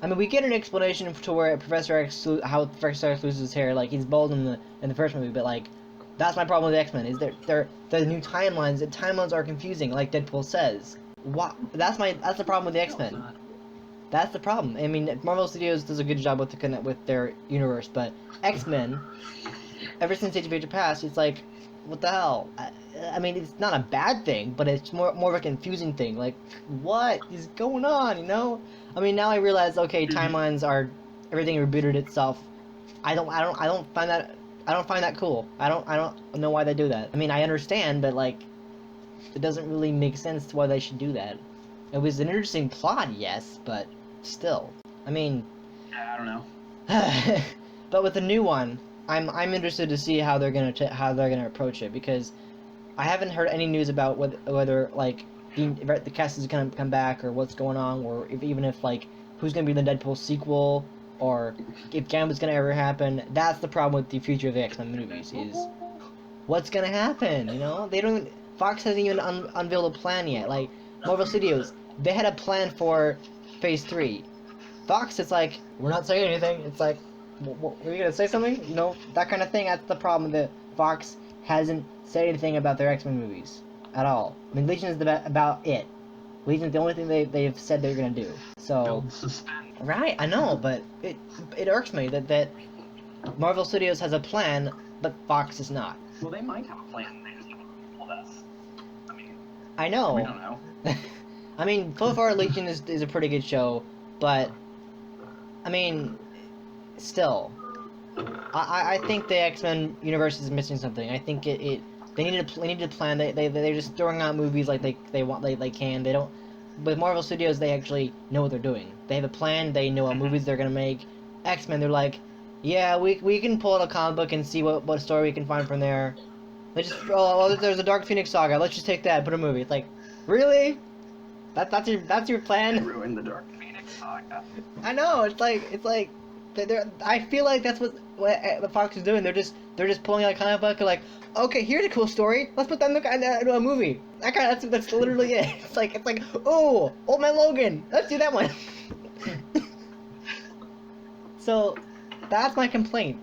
Speaker 3: I mean, we get an explanation to where Professor X, how Professor X loses his hair, like, he's bald in the first movie, but like, that's my problem with X-Men, is the new timelines. The timelines are confusing, like Deadpool says. That's the problem with the X-Men. That's the problem. I mean, Marvel Studios does a good job with their universe, but X-Men, ever since Age of Future Past, it's like, what the hell? I mean, it's not a bad thing, but it's more of a confusing thing. Like, what is going on? You know? I mean, now I realize, okay, timelines are, everything rebooted itself. I don't find that cool. I don't know why they do that. I mean, I understand, but like, it doesn't really make sense to why they should do that. It was an interesting plot, yes, but still. I mean,
Speaker 6: I don't know.
Speaker 3: but with the new one, I'm interested to see how they're gonna approach it, because I haven't heard any news about whether like the cast is gonna come back, or what's going on, or even if like who's gonna be the Deadpool sequel, or if Gambit's gonna ever happen. That's the problem with the future of the X-Men movies, is what's gonna happen. You know, they don't. Fox hasn't even unveiled a plan yet. Like Marvel Studios, they had a plan for Phase 3. Fox, it's like, we're not saying anything. It's like, were you gonna say something? You know, that kind of thing. That's the problem. That Fox hasn't said anything about their X-Men movies at all. I mean, Legion is about it. Legion is the only thing they've said they're gonna do. So, right, I know, but it irks me that Marvel Studios has a plan, but Fox is not.
Speaker 6: Well, they might have a plan. They just haven't told us.
Speaker 3: I know.
Speaker 6: We don't know.
Speaker 3: I mean, so far Legion is a pretty good show, but I mean, still, I think the X-Men universe is missing something. I think they need to plan. They're just throwing out movies like they can. They don't. With Marvel Studios, they actually know what they're doing. They have a plan. They know what movies they're gonna make. X-Men, they're like, yeah, we can pull out a comic book and see what story we can find from there. Let's just there's a Dark Phoenix saga. Let's just take that and put a movie. It's like, really? That's your plan?
Speaker 6: Ruin the Dark Phoenix saga.
Speaker 3: I know. It's like I feel like that's what Fox is doing. They're just pulling out a comic book and like, okay, here's a cool story. Let's put that into a movie. That's literally it. It's like oh, Old Man Logan. Let's do that one. So that's my complaint.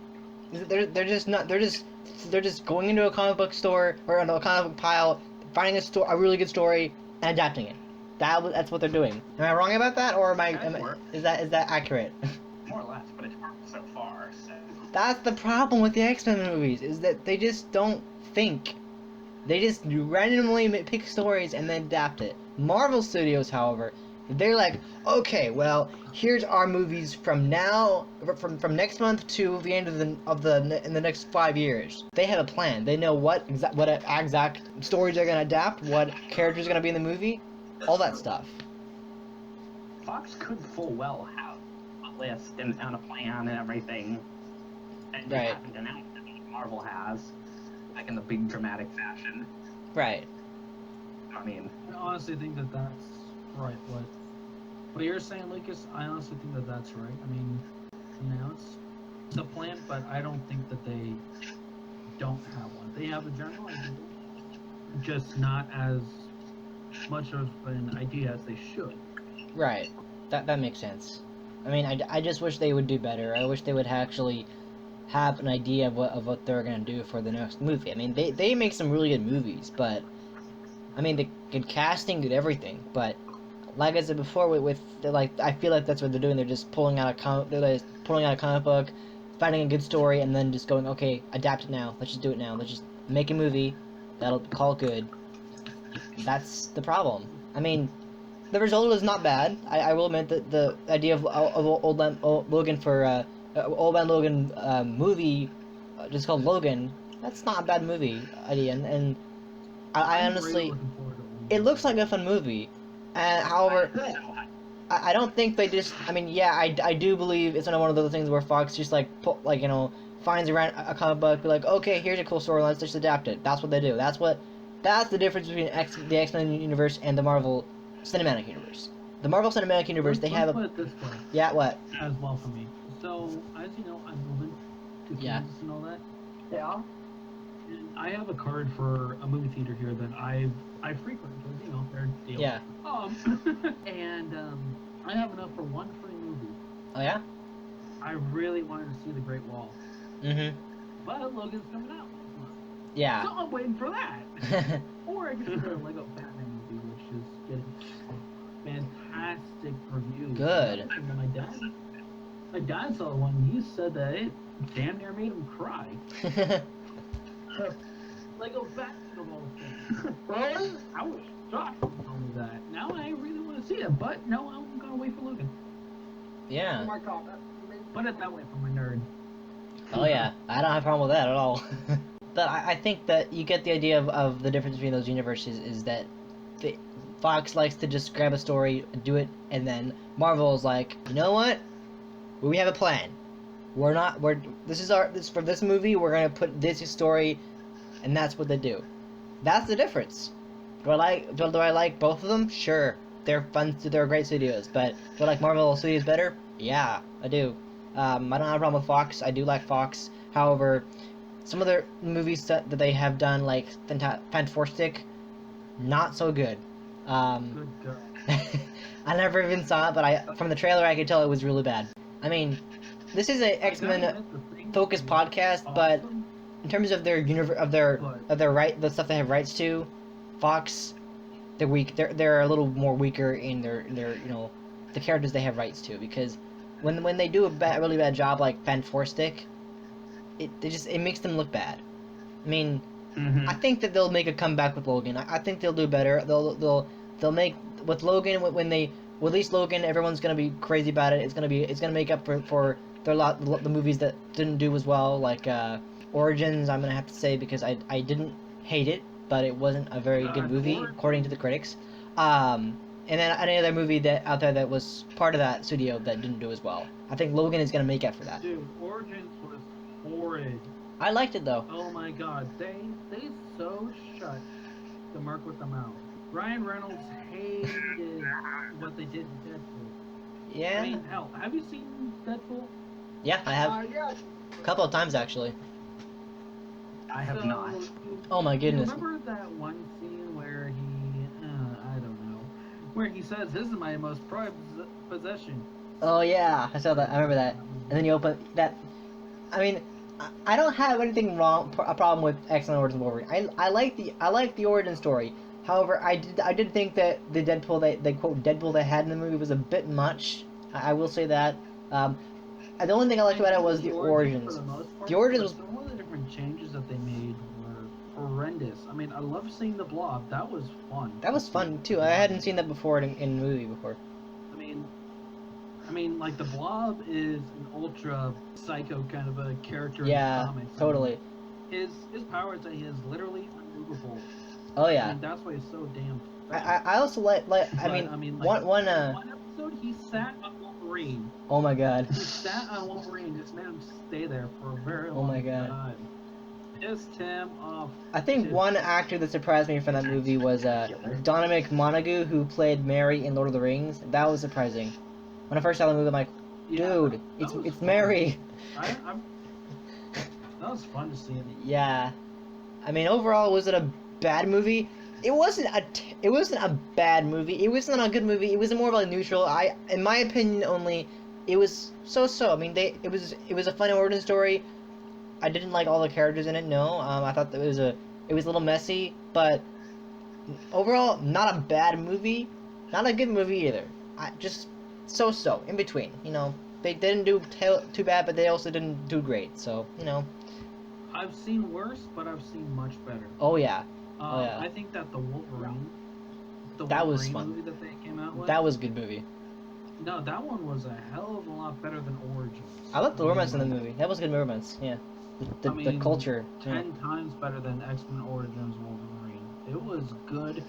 Speaker 3: They're just going into a comic book store or a comic book pile, finding a really good story and adapting it. That's what they're doing. Am I wrong about that, or is that accurate?
Speaker 6: More or less, but it's worked so far. So.
Speaker 3: That's the problem with the X-Men movies, is that they just don't think. They just randomly pick stories and then adapt it. Marvel Studios, however, they're like, okay, well, here's our movies from next month to the end in the next 5 years. They have a plan. They know what exact stories they're gonna adapt, what characters are gonna be in the movie, all that stuff.
Speaker 6: Fox could full well have a list and a plan and everything, and they haven't announced it like Marvel has, like in the big dramatic fashion.
Speaker 3: Right.
Speaker 4: I honestly think that that's right. What you're saying, Lucas, I honestly think that that's right. It's a plan, but I don't think that they don't have one. They have a general idea, just not as much of an idea as they should.
Speaker 3: Right. That makes sense. I just wish they would do better. I wish they would actually have an idea of what they're gonna do for the next movie. They make some really good movies, but the good casting, good everything, but like I said before, I feel like that's what they're doing. They're just pulling out a comic book, finding a good story, and then just going, okay, adapt it now. Let's just do it now. Let's just make a movie that'll call good. That's the problem. The result is not bad. I will admit that the idea of Old Man Logan for Old Man Logan movie, just called Logan, that's not a bad movie idea. And I honestly, it looks like a fun movie. However, I don't think they just. I do believe it's one of those things where Fox just finds a comic book, be like, okay, here's a cool story, let's just adapt it. That's what they do. That's the difference between the X-Men universe and the Marvel Cinematic Universe. The Marvel Cinematic Universe, they have
Speaker 4: put it this way.
Speaker 3: Yeah, what?
Speaker 4: As well for me. So, as you know, I'm moving to Kansas and all that.
Speaker 5: Yeah.
Speaker 4: And I have a card for a movie theater here that I frequent, because, they're deals.
Speaker 3: Yeah.
Speaker 4: And I have enough for one free movie.
Speaker 3: Oh, yeah?
Speaker 4: I really wanted to see The Great Wall.
Speaker 3: Mm-hmm.
Speaker 4: But Logan's coming out next month.
Speaker 3: Yeah.
Speaker 4: So I'm waiting for that. Or I could see the Lego Batman movie, which is getting fantastic reviews.
Speaker 3: Good.
Speaker 4: And my dad saw one. He said that it damn near made him cry. Lego Batman of all things. Well, I was shocked when he told me that. Now I really want to see it, but no, I'm gonna wait for Logan.
Speaker 3: Yeah.
Speaker 5: Oh my god.
Speaker 4: Put it that way for my nerd.
Speaker 3: Oh yeah, I don't have a problem with that at all. But I think that you get the idea of the difference between those universes is that Fox likes to just grab a story, do it, and then Marvel is like, you know what? We have a plan. For this movie, we're gonna put this story, and that's what they do. That's the difference. Do I like both of them? Sure. They're fun, they're great studios, but do I like Marvel Studios better? Yeah, I do. I don't have a problem with Fox. I do like Fox. However, some of their movies that they have done, like Fantastic, not so good.
Speaker 4: Good girl.
Speaker 3: I never even saw it, but from the trailer I could tell it was really bad. This is a X-Men focused podcast, but in terms of their the stuff they have rights to, Fox, they're weak. They're a little more weaker in their the characters they have rights to, because when they do a really bad job like Fantastic, it makes them look bad. I think that they'll make a comeback with Logan. I think they'll do better. They'll make with Logan when they release Logan, everyone's gonna be crazy about it. It's gonna make up for there are the movies that didn't do as well, like Origins. I'm gonna have to say because I didn't hate it, but it wasn't a very good movie according to the critics. And then any other movie that out there that was part of that studio that didn't do as well. I think Logan is gonna make up for that.
Speaker 4: Dude, Origins was horrid.
Speaker 3: I liked it though.
Speaker 4: Oh my god, they so shut the mark with the mouth. Ryan Reynolds hated what they did in Deadpool.
Speaker 3: Yeah.
Speaker 4: I mean, hell, have you seen Deadpool?
Speaker 3: Yeah, I have
Speaker 5: Yeah.
Speaker 3: a couple of times actually.
Speaker 6: I have not.
Speaker 3: Oh my goodness.
Speaker 4: You remember that one scene where he, I don't know, where he says, "This is my most prized possession."
Speaker 3: Oh yeah, I saw that. I remember that. And then you open that. I mean, I don't have anything a problem with X-Men Origins Wolverine. I like the origin story. However, I did think that the Deadpool they quote Deadpool they had in the movie was a bit much. I will say that. The only thing I liked about it was the origins. The origins was
Speaker 4: some of the different changes that they made were horrendous. I mean, I loved seeing the Blob. That was fun.
Speaker 3: That was fun too. I hadn't seen that before in the movie before.
Speaker 4: I mean, like the Blob is an ultra psycho kind of a character in the comics.
Speaker 3: Totally.
Speaker 4: His power is that he is literally unmovable.
Speaker 3: Oh yeah.
Speaker 4: I mean, that's why he's so damn fast.
Speaker 3: I also like one
Speaker 4: episode he sat on Wolverine.
Speaker 3: Oh my god.
Speaker 4: He sat on Wolverine, just made him stay there for a very long
Speaker 3: my god.
Speaker 4: time. Pissed him off.
Speaker 3: I think one actor that surprised me from that movie was Dominic Monaghan, who played Mary in Lord of the Rings. That was surprising. When I first saw the movie, I'm like, dude, it's fun. Mary.
Speaker 4: That was fun to see him.
Speaker 3: Yeah. I mean, overall, was it a bad movie? It wasn't a bad movie. It wasn't a good movie. It was more of a neutral. In my opinion, only it was so. I mean, it was a fun origin story. I didn't like all the characters in it. No, I thought that it was a little messy, but overall, not a bad movie. Not a good movie either. Just so in between. You know, they didn't do too bad, but they also didn't do great. So you know.
Speaker 4: I've seen worse, but I've seen much better.
Speaker 3: Oh yeah.
Speaker 4: I think that the Wolverine
Speaker 3: was fun.
Speaker 4: movie that they came out with.
Speaker 3: That was a good movie.
Speaker 4: No, that one was a hell of a lot better than Origins.
Speaker 3: I liked the romance in the movie. That was a good romance. Yeah. The culture.
Speaker 4: 10 times better than X-Men Origins Wolverine. It was good.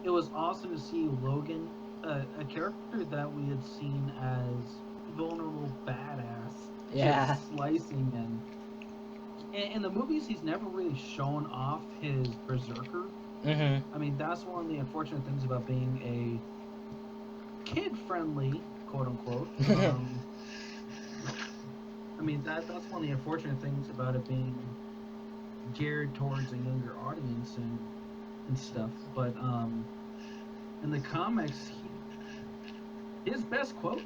Speaker 4: It was awesome to see Logan, a character that we had seen as vulnerable badass.
Speaker 3: Yeah.
Speaker 4: Just slicing and in the movies, he's never really shown off his berserker.
Speaker 3: Mm-hmm.
Speaker 4: I mean, that's one of the unfortunate things about being a kid-friendly, quote-unquote. I mean, that's one of the unfortunate things about it being geared towards a younger audience and stuff. But in the comics, his best quote,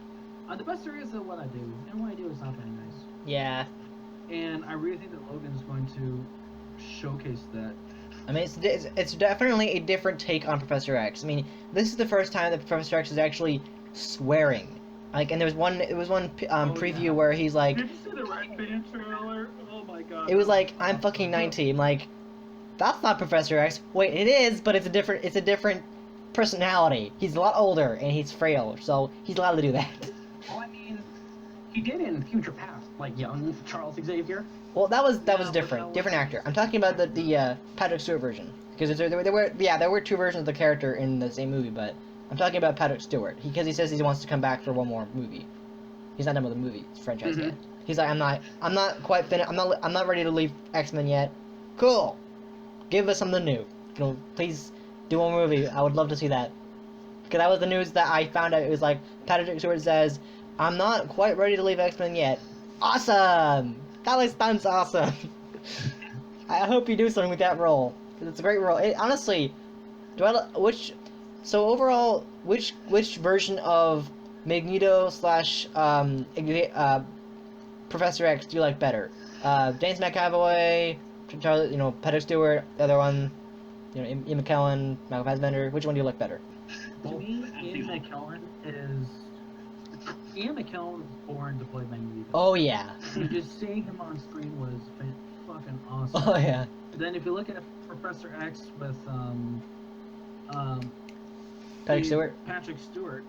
Speaker 4: the best there is of what I do, and what I do is not very nice.
Speaker 3: Yeah.
Speaker 4: And I really think that Logan's going to showcase that.
Speaker 3: I mean, it's definitely a different take on Professor X. I mean, this is the first time that Professor X is actually swearing. Like, and there was one preview where he's like,
Speaker 4: "Did you see the Red Band trailer? Oh my god!"
Speaker 3: It was like, "I'm fucking 90." I'm like, that's not Professor X. Wait, it is, but it's a different personality. He's a lot older and he's frail, so he's allowed to do that.
Speaker 6: Well, I mean, he did in Future Past, like young Charles Xavier.
Speaker 3: Well, that was different actor. I'm talking about the Patrick Stewart version, because there were two versions of the character in the same movie, but I'm talking about Patrick Stewart because he says he wants to come back for one more movie. He's not done with the movie franchise yet. He's like, I'm not quite finished. I'm not ready to leave X-Men yet. Cool, give us something new. You know, please do one movie. I would love to see that. Because that was the news that I found out. It was like Patrick Stewart says, I'm not quite ready to leave X-Men yet. Awesome! That sounds awesome. I hope you do something with that role, because it's a great role. Honestly, so overall, which version of Magneto / Professor X do you like better? James McAvoy, Patrick Stewart, the other one, Ian McKellen, Michael Fassbender. Which one do you like better?
Speaker 4: To me, Ian McKellen was born to play Magneto.
Speaker 3: Oh yeah.
Speaker 4: Just seeing him on screen was fucking awesome.
Speaker 3: Oh yeah.
Speaker 4: Then if you look at Professor X with
Speaker 3: Patrick Stewart,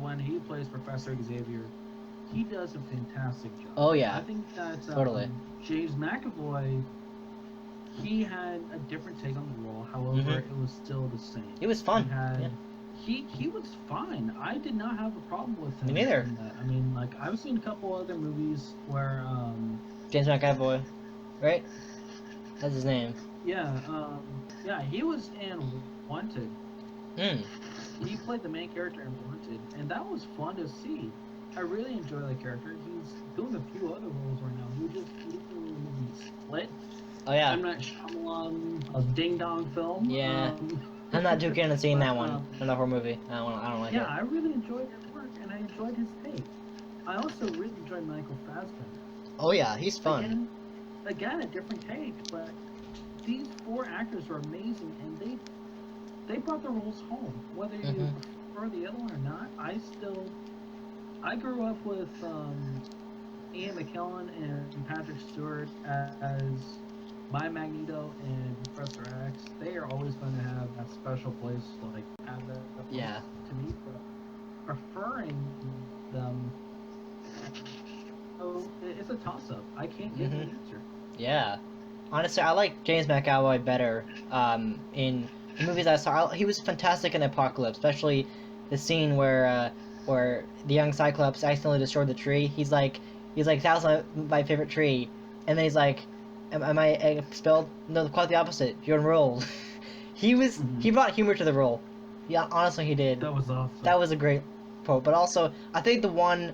Speaker 4: when he plays Professor Xavier, he does a fantastic job.
Speaker 3: Oh yeah.
Speaker 4: I think that
Speaker 3: Totally.
Speaker 4: James McAvoy, he had a different take on the role. However, it was still the same.
Speaker 3: It was fun.
Speaker 4: He was fine. I did not have a problem with him.
Speaker 3: Me neither.
Speaker 4: I mean, like, I've seen a couple other movies where
Speaker 3: James McAvoy, right? That's his name.
Speaker 4: Yeah, he was in Wanted. He played the main character in Wanted, and that was fun to see. I really enjoy that character. He's doing a few other roles right now. He just did the movie Split.
Speaker 3: Oh yeah.
Speaker 4: I'm not Shyamalan, a ding dong film.
Speaker 3: Yeah. I'm not too keen on seeing that one. In the horror movie. I don't like it.
Speaker 4: Yeah, I really enjoyed his work, and I enjoyed his take. I also really enjoyed Michael Fassbender.
Speaker 3: Oh yeah, he's fun.
Speaker 4: Again, a different take, but these 4 actors are amazing, and they brought the roles home. Whether you prefer the other one or not, I grew up with Ian McKellen and Patrick Stewart as my Magneto and Professor X. They are always going to have that special place, like, have that place to me. But preferring them, it's a toss-up. I can't give an answer.
Speaker 3: Yeah. Honestly, I like James McAvoy better in the movies I saw. He was fantastic in Apocalypse, especially the scene where the young Cyclops accidentally destroyed the tree. He's like, "That's my favorite tree," and then he's like, "Am I expelled?" No, quite the opposite. You're enrolled. He brought humor to the role. Yeah, honestly, he did.
Speaker 4: That was awesome.
Speaker 3: That was a great quote. But also, I think the one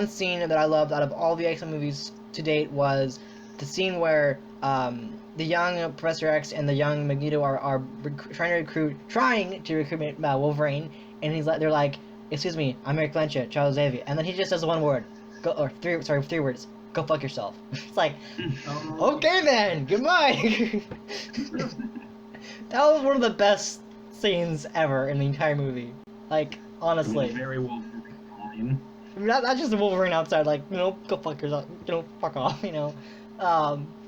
Speaker 3: scene that I loved out of all the X-Men movies to date was the scene where the young Professor X and the young Magneto are trying to recruit Wolverine, and they're like, "Excuse me, I'm Eric Valencia, Charles Xavier," and then he just says one word, three words, "Go fuck yourself." It's like, okay then, goodbye. That was one of the best scenes ever in the entire movie. Like, honestly.
Speaker 6: Very Wolverine.
Speaker 3: Not just the Wolverine outside, like, go fuck yourself, fuck off,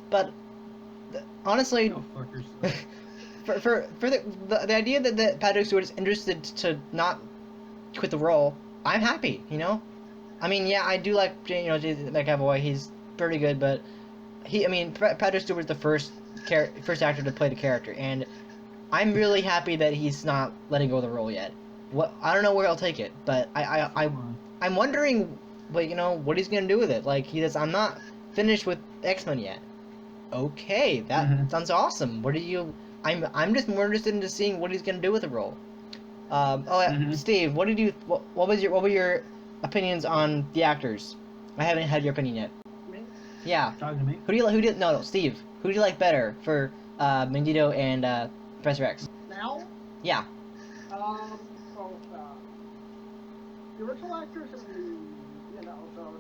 Speaker 3: but honestly, for the idea that Patrick Stewart is interested to not quit the role, I'm happy, I mean, yeah, I do like, James McAvoy, he's pretty good, but Patrick Stewart's the first actor to play the character, and I'm really happy that he's not letting go of the role yet. I don't know where I'll take it, but I'm wondering, what he's gonna do with it. Like, he says, "I'm not finished with X-Men yet." Okay, that sounds awesome. I'm just more interested in seeing what he's gonna do with the role. Steve, what were your opinions on the actors? I haven't had your opinion yet.
Speaker 5: Me?
Speaker 3: Yeah.
Speaker 4: Talking to me?
Speaker 3: Steve. Who do you like better for Magneto and Professor X?
Speaker 5: Now?
Speaker 3: Yeah.
Speaker 5: The original actors and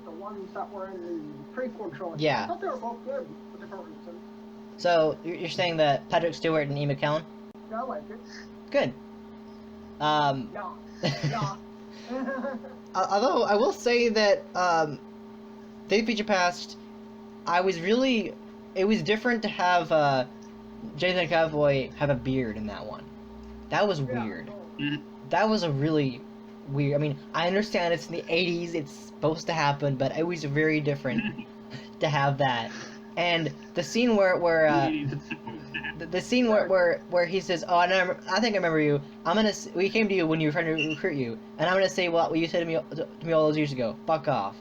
Speaker 5: the ones that were in the prequel trilogy.
Speaker 3: Yeah.
Speaker 5: I thought they were both good for different reasons.
Speaker 3: So you're saying that Patrick Stewart and Ian McKellen?
Speaker 5: Yeah, I like it.
Speaker 3: Good.
Speaker 5: Yeah.
Speaker 3: Although I will say that Days of Future Past, it was different to have James McAvoy have a beard in that one. That was weird. That was a really weird. I mean, I understand it's in the 80s, it's supposed to happen, but it was very different to have that. And the scene where he says, "Oh, I think I remember you. We came to you when you were trying to recruit you, and I'm gonna say what you said to me all those years ago. Fuck off."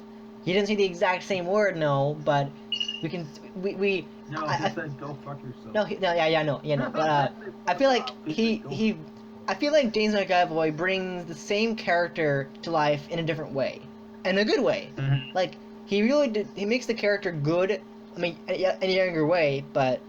Speaker 3: He didn't say the exact same word, no, but we can we.
Speaker 4: No, he said go fuck yourself.
Speaker 3: No, no. But I feel like I feel like James McAvoy brings the same character to life in a different way, in a good way. Like, he makes the character good. I mean, in a younger way, but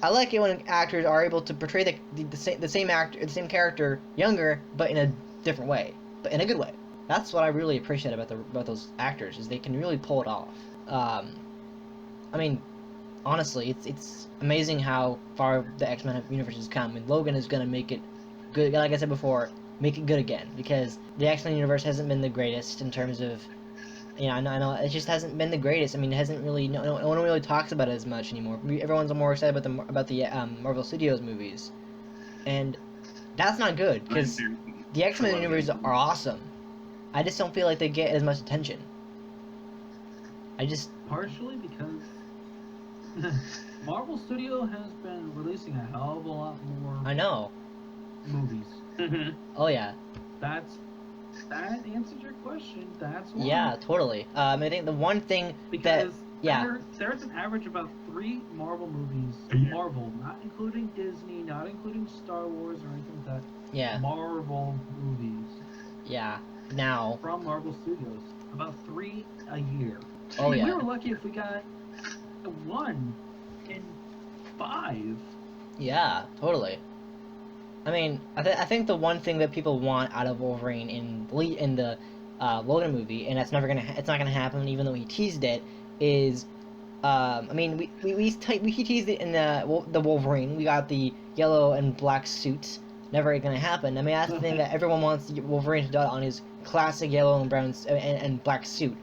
Speaker 3: I like it when actors are able to portray the same character younger, but in a different way, but in a good way. That's what I really appreciate about those actors, is they can really pull it off. I mean, honestly, it's amazing how far the X-Men universe has come, and Logan is gonna make it good. Like I said before, make it good again, because the X-Men universe hasn't been the greatest in terms of. I know, it just hasn't been the greatest. I mean, it hasn't really, no one really talks about it as much anymore. Everyone's more excited about the Marvel Studios movies, and that's not good, because the X-Men universe are awesome. I just don't feel like they get as much attention. I just
Speaker 4: partially because Marvel Studio has been releasing a hell of a lot more.
Speaker 3: I know.
Speaker 4: Movies.
Speaker 3: Oh yeah.
Speaker 4: That answers your question. That's why.
Speaker 3: Yeah, totally. I think the one thing
Speaker 4: because
Speaker 3: yeah.
Speaker 4: There's an average about 3 Marvel movies. Marvel, not including Disney, not including Star Wars or anything like that.
Speaker 3: Yeah.
Speaker 4: Marvel movies.
Speaker 3: Yeah. Now.
Speaker 4: From Marvel Studios. About 3 a year.
Speaker 3: Oh yeah.
Speaker 4: We were lucky if we got 1 in 5.
Speaker 3: Yeah, totally. I mean, I think the one thing that people want out of Wolverine in the Logan movie, and it's not gonna happen, even though he teased it, is, I mean, he teased it in the Wolverine. We got the yellow and black suits. Never gonna happen. I mean, that's the thing that everyone wants Wolverine to do on his classic yellow and brown and black suit.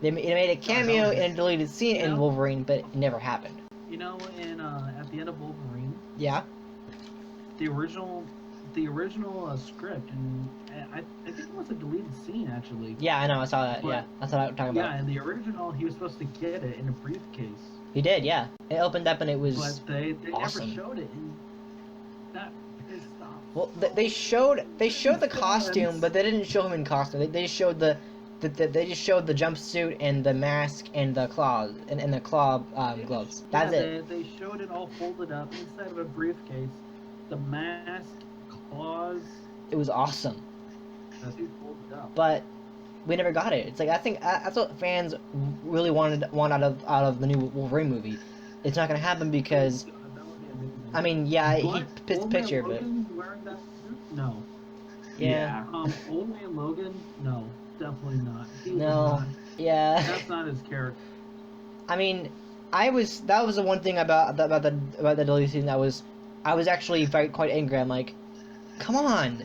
Speaker 3: They made a cameo in a deleted scene in Wolverine, but it never happened.
Speaker 4: You know, at the end of Wolverine.
Speaker 3: Yeah.
Speaker 4: The original script, and I think it was a deleted scene actually.
Speaker 3: Yeah, I know, I saw that. Yeah, that's what I'm talking about.
Speaker 4: Yeah, in the original, he was supposed to get it in a briefcase.
Speaker 3: He did, yeah. It opened up and it was
Speaker 4: But they
Speaker 3: awesome.
Speaker 4: never showed it, and that pissed off.
Speaker 3: Well, they showed the costume, but they didn't show him in costume. They just showed the jumpsuit and the mask and the claws and the claw gloves. That's it.
Speaker 4: They showed it all folded up inside of a briefcase. The mask, claws.
Speaker 3: It was awesome.
Speaker 4: That's folded up.
Speaker 3: But we never got it. It's like I think that's what fans really want out of the new Wolverine movie. It's not gonna happen because I mean, yeah, he pissed the picture, but
Speaker 4: wearing that suit? No.
Speaker 3: Yeah.
Speaker 4: Old Man Logan? No, definitely not.
Speaker 3: No. Yeah.
Speaker 4: That's not his character.
Speaker 3: I mean, that was the one thing about the deleted scene that I was actually quite angry. I'm like, come on.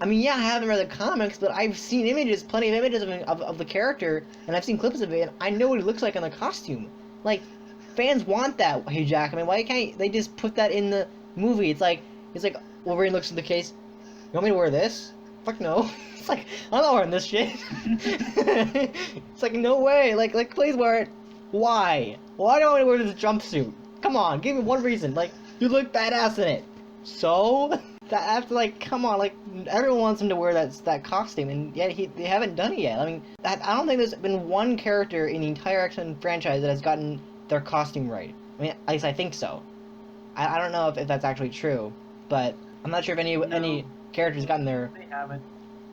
Speaker 3: I mean, yeah, I haven't read the comics, but I've seen plenty of images of the character, and I've seen clips of it, and I know what he looks like in the costume. Like, fans want that, Hugh Jackman. Why can't they just put that in the movie? It's like Wolverine looks in the case. You want me to wear this? Fuck no. It's like, I'm not wearing this shit. It's like, no way. Like, please wear it. Why? Why do I want to wear this jumpsuit? Come on, give me one reason. Like, you look badass in it. So? After, like, come on, like, everyone wants him to wear that costume, and yet they haven't done it yet. I mean, I don't think there's been one character in the entire X-Men franchise that has gotten their costume right. I mean, at least I think so. I don't know if that's actually true, but I'm not sure if any characters gotten their...
Speaker 4: They haven't.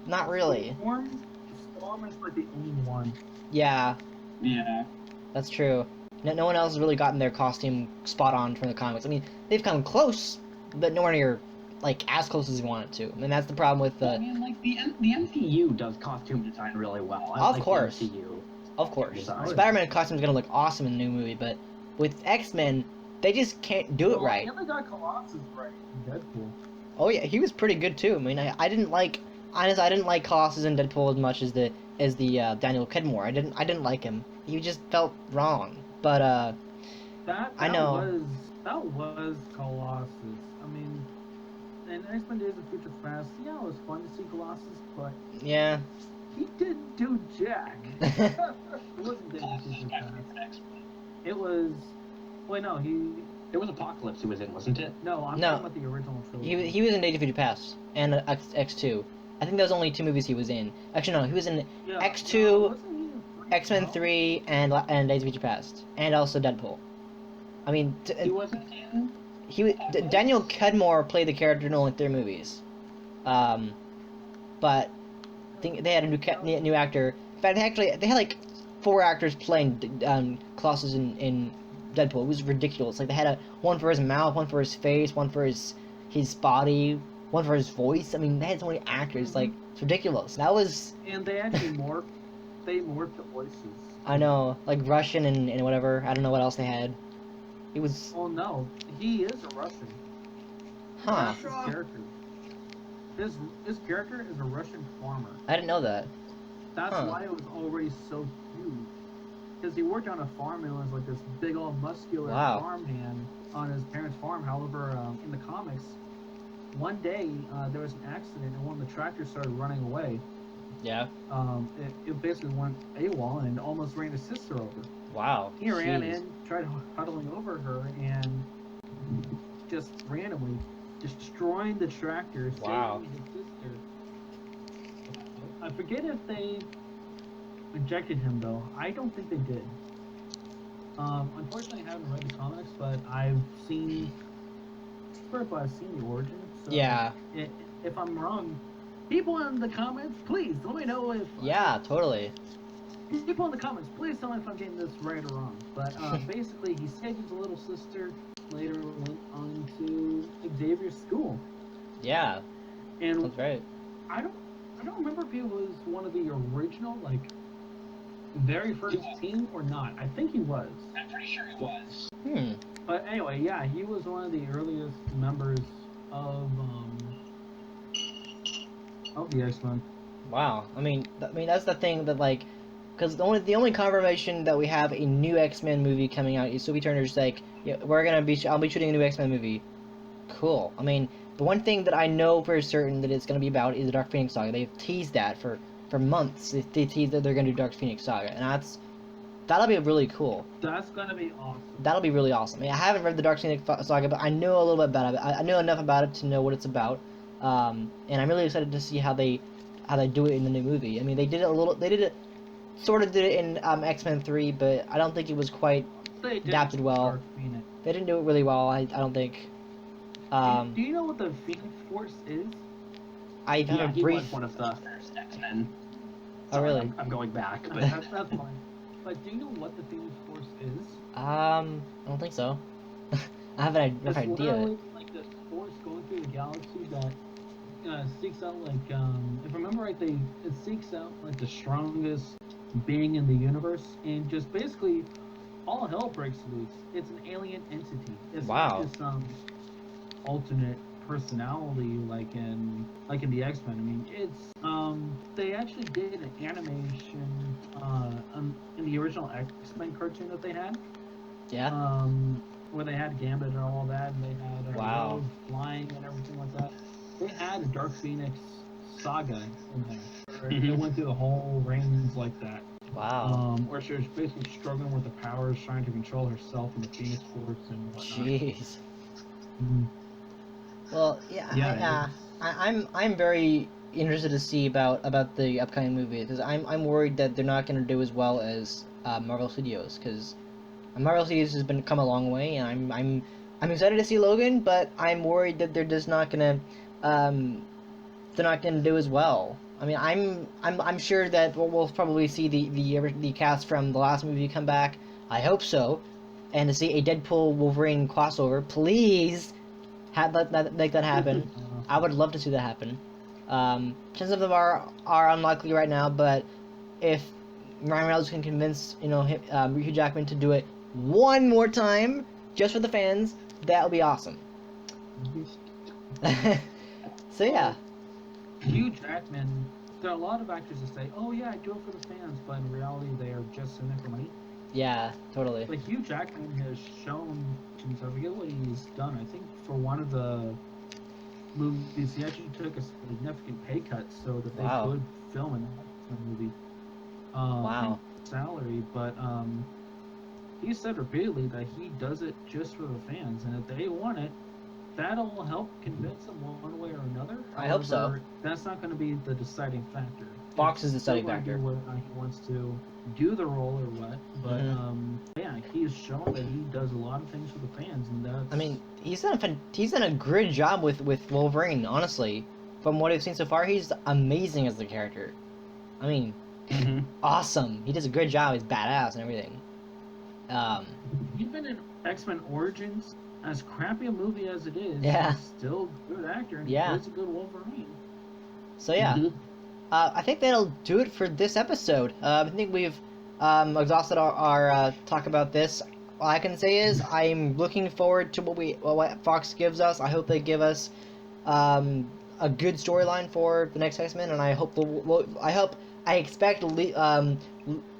Speaker 3: Not really.
Speaker 4: Storm is like the only one.
Speaker 3: Yeah.
Speaker 6: Yeah.
Speaker 3: That's true. No one else has really gotten their costume spot on from the comics. I mean, they've come close, but nowhere near, like, as close as you want it to. I mean, that's the problem with the...
Speaker 6: I mean, like, the MCU does costume design really well.
Speaker 3: Of course.
Speaker 6: The MCU.
Speaker 3: Of course. Spider-Man costume is going to look awesome in the new movie, but with X-Men, they just can't do it right.
Speaker 4: They never got Colossus right in Deadpool.
Speaker 3: Oh yeah, he was pretty good too. I mean, I didn't like... Honestly, I didn't like Colossus in Deadpool as much as the Daniel Kedmore. I didn't like him. He just felt wrong. But, I know.
Speaker 4: That was Colossus. I mean, in X-Men Days of Future Past, yeah, it was fun to see Colossus, but...
Speaker 3: Yeah.
Speaker 4: He didn't do jack. It wasn't Days of Future Past. It was... Wait, no,
Speaker 6: It was Apocalypse he was in, wasn't it?
Speaker 4: No, I'm talking about the original trilogy.
Speaker 3: He was in Days of Future Past and X2. I think that was only 2 movies he was in. Actually, no, he was in X2, X-Men 3, and Days of Future Past, and also Deadpool. I mean,
Speaker 6: he wasn't in.
Speaker 3: Daniel Kedmore played the character in only 3 movies, but I think they had a new actor. In fact, they had like 4 actors playing Colossus in Deadpool. It was ridiculous. Like they had one for his mouth, one for his face, one for his body, one for his voice. I mean, they had so many actors. Like, it's ridiculous. That was...
Speaker 4: And they actually morphed the voices.
Speaker 3: I know. Like, Russian and whatever. I don't know what else they had. He was...
Speaker 4: Oh, no. He is a Russian.
Speaker 3: Huh.
Speaker 4: That's his character. His character is a Russian farmer.
Speaker 3: I didn't know that.
Speaker 4: That's why it was already so huge. Because he worked on a farm and was like this big old muscular farmhand on his parents' farm. However, in the comics, one day there was an accident and one of the tractors started running away.
Speaker 3: Yeah.
Speaker 4: It basically went AWOL and almost ran his sister over.
Speaker 3: Wow.
Speaker 4: He ran in, tried huddling over her, and just randomly destroying the tractor,
Speaker 3: wow.
Speaker 4: saving his sister. I forget if they ejected him though. I don't think they did. Unfortunately, I haven't read the comics, but I've seen the origin. So
Speaker 3: yeah.
Speaker 4: If I'm wrong, people in the comments, please let me know if.
Speaker 3: Yeah, totally.
Speaker 4: People in the comments, please tell me if I'm getting this right or wrong. But basically, he saved his little sister. Later went on to Xavier's school.
Speaker 3: Yeah.
Speaker 4: And
Speaker 3: that's right.
Speaker 4: I don't remember if he was one of the original, like, very first team or not. I think he was.
Speaker 6: I'm pretty sure he was.
Speaker 4: But anyway, yeah, he was one of the earliest members of the X-Men.
Speaker 3: Wow. I mean, that's the thing that, like, because the only confirmation that we have a new X-Men movie coming out is Sophie Turner's like, yeah, I'll be shooting a new X-Men movie. Cool. I mean, the one thing that I know for certain that it's going to be about is the Dark Phoenix Saga. They've teased that for months. They teased that they're going to do Dark Phoenix Saga, and that'll be really cool.
Speaker 4: That's going to be awesome.
Speaker 3: That'll be really awesome. I mean, I haven't read the Dark Phoenix Saga, but I know a little bit about it. I know enough about it to know what it's about, and I'm really excited to see how they do it in the new movie. I mean, they sort of did it in X-Men 3, but I don't think it was quite adapted well. They didn't do it really well, I don't think.
Speaker 4: Do you know what the Phoenix Force is?
Speaker 3: I've had a brief...
Speaker 6: He was one of the first X-Men.
Speaker 3: Oh, really?
Speaker 6: I'm going back, but...
Speaker 4: that's fine. But do you know what the Phoenix Force is?
Speaker 3: I don't think so. I have an idea.
Speaker 4: It's like the force going through the galaxy that seeks out, like, if I remember right, it seeks out, like, the strongest being in the universe, and just basically all hell breaks loose. It's an alien entity. It's
Speaker 3: wow.
Speaker 4: not this alternate personality like in the X-Men. I mean, it's they actually did an animation in the original X-Men cartoon that they had.
Speaker 3: Yeah.
Speaker 4: Where they had Gambit and all that, and they had
Speaker 3: wow.
Speaker 4: flying and everything like that. They had a Dark Phoenix Saga in there. It went through the whole reigns like that.
Speaker 3: Wow.
Speaker 4: Where she was basically struggling with the powers, trying to control herself and the Phoenix Force and whatnot.
Speaker 3: Jeez.
Speaker 4: Mm.
Speaker 3: Well, yeah. I'm very interested to see about the upcoming movie, because I'm worried that they're not going to do as well as Marvel Studios, because Marvel Studios has come a long way, and I'm excited to see Logan, but I'm worried that they're just not gonna do as well. I mean, I'm sure that we'll probably see the cast from the last movie come back. I hope so, and to see a Deadpool Wolverine crossover, please make that happen. I would love to see that happen. Chances of them are unlikely right now, but if Ryan Reynolds can convince Hugh Jackman to do it one more time just for the fans, that would be awesome. So yeah.
Speaker 4: Hugh Jackman, there are a lot of actors that say, "Oh yeah, I do it for the fans," but in reality, they are just in it for money.
Speaker 3: Yeah, totally.
Speaker 4: Like Hugh Jackman has shown, I forget what he's done. I think for one of the movies, he actually took a significant pay cut so that they could film an movie.
Speaker 3: Wow.
Speaker 4: Salary, but he said repeatedly that he does it just for the fans, and if they want it, that'll help convince them one way or another.
Speaker 3: I hope so.
Speaker 4: That's not going to be the deciding factor.
Speaker 3: Fox is the deciding factor.
Speaker 4: Whether he wants to do the role or what, but yeah, he's shown that he does a lot of things for the fans, and that's.
Speaker 3: I mean, he's done a great job with Wolverine. Honestly, from what I've seen so far, he's amazing as the character. I mean, awesome. He does a great job. He's badass and everything.
Speaker 4: Even in X-Men Origins, as crappy a movie as it is,
Speaker 3: yeah,
Speaker 4: he's still a good actor and
Speaker 3: yeah,
Speaker 4: he's a good Wolverine.
Speaker 3: So yeah, I think that'll do it for this episode. I think we've exhausted our talk about this. All I can say is I'm looking forward to what Fox gives us. I hope they give us a good storyline for the next X-Men, and I expect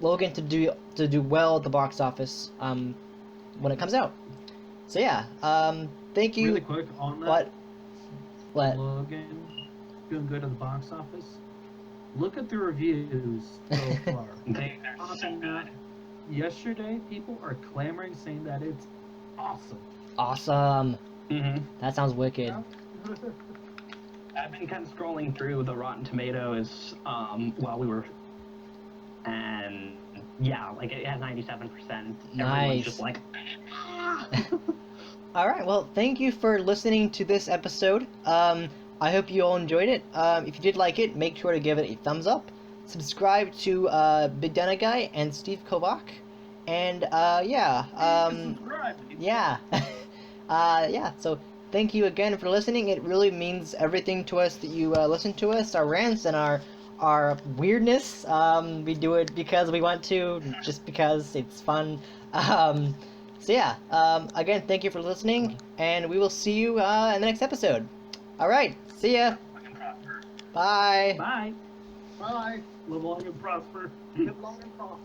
Speaker 3: Logan to do well at the box office when it comes out. So yeah, thank you.
Speaker 4: Really quick on that.
Speaker 3: What?
Speaker 4: Logan doing good at the box office. Look at the reviews so far.
Speaker 6: They are so good.
Speaker 4: Yesterday, people are clamoring saying that it's awesome.
Speaker 3: Awesome.
Speaker 6: Mm-hmm.
Speaker 3: That sounds wicked.
Speaker 6: I've been kind of scrolling through the Rotten Tomatoes while we were, and yeah, like it had 97%.
Speaker 3: Nice.
Speaker 6: Everyone's just like,
Speaker 3: All right. Well, thank you for listening to this episode. I hope you all enjoyed it. If you did like it, make sure to give it a thumbs up. Subscribe to bigdinoguy and Steve Kovoc. And yeah. Yeah. Yeah. So thank you again for listening. It really means everything to us that you listen to us, our rants and our weirdness. We do it because we want to, just because it's fun. So yeah, again, thank you for listening, and we will see you in the next episode. All right, see ya. Bye.
Speaker 4: Bye.
Speaker 5: Bye.
Speaker 4: Live long and prosper.
Speaker 5: Live long and prosper.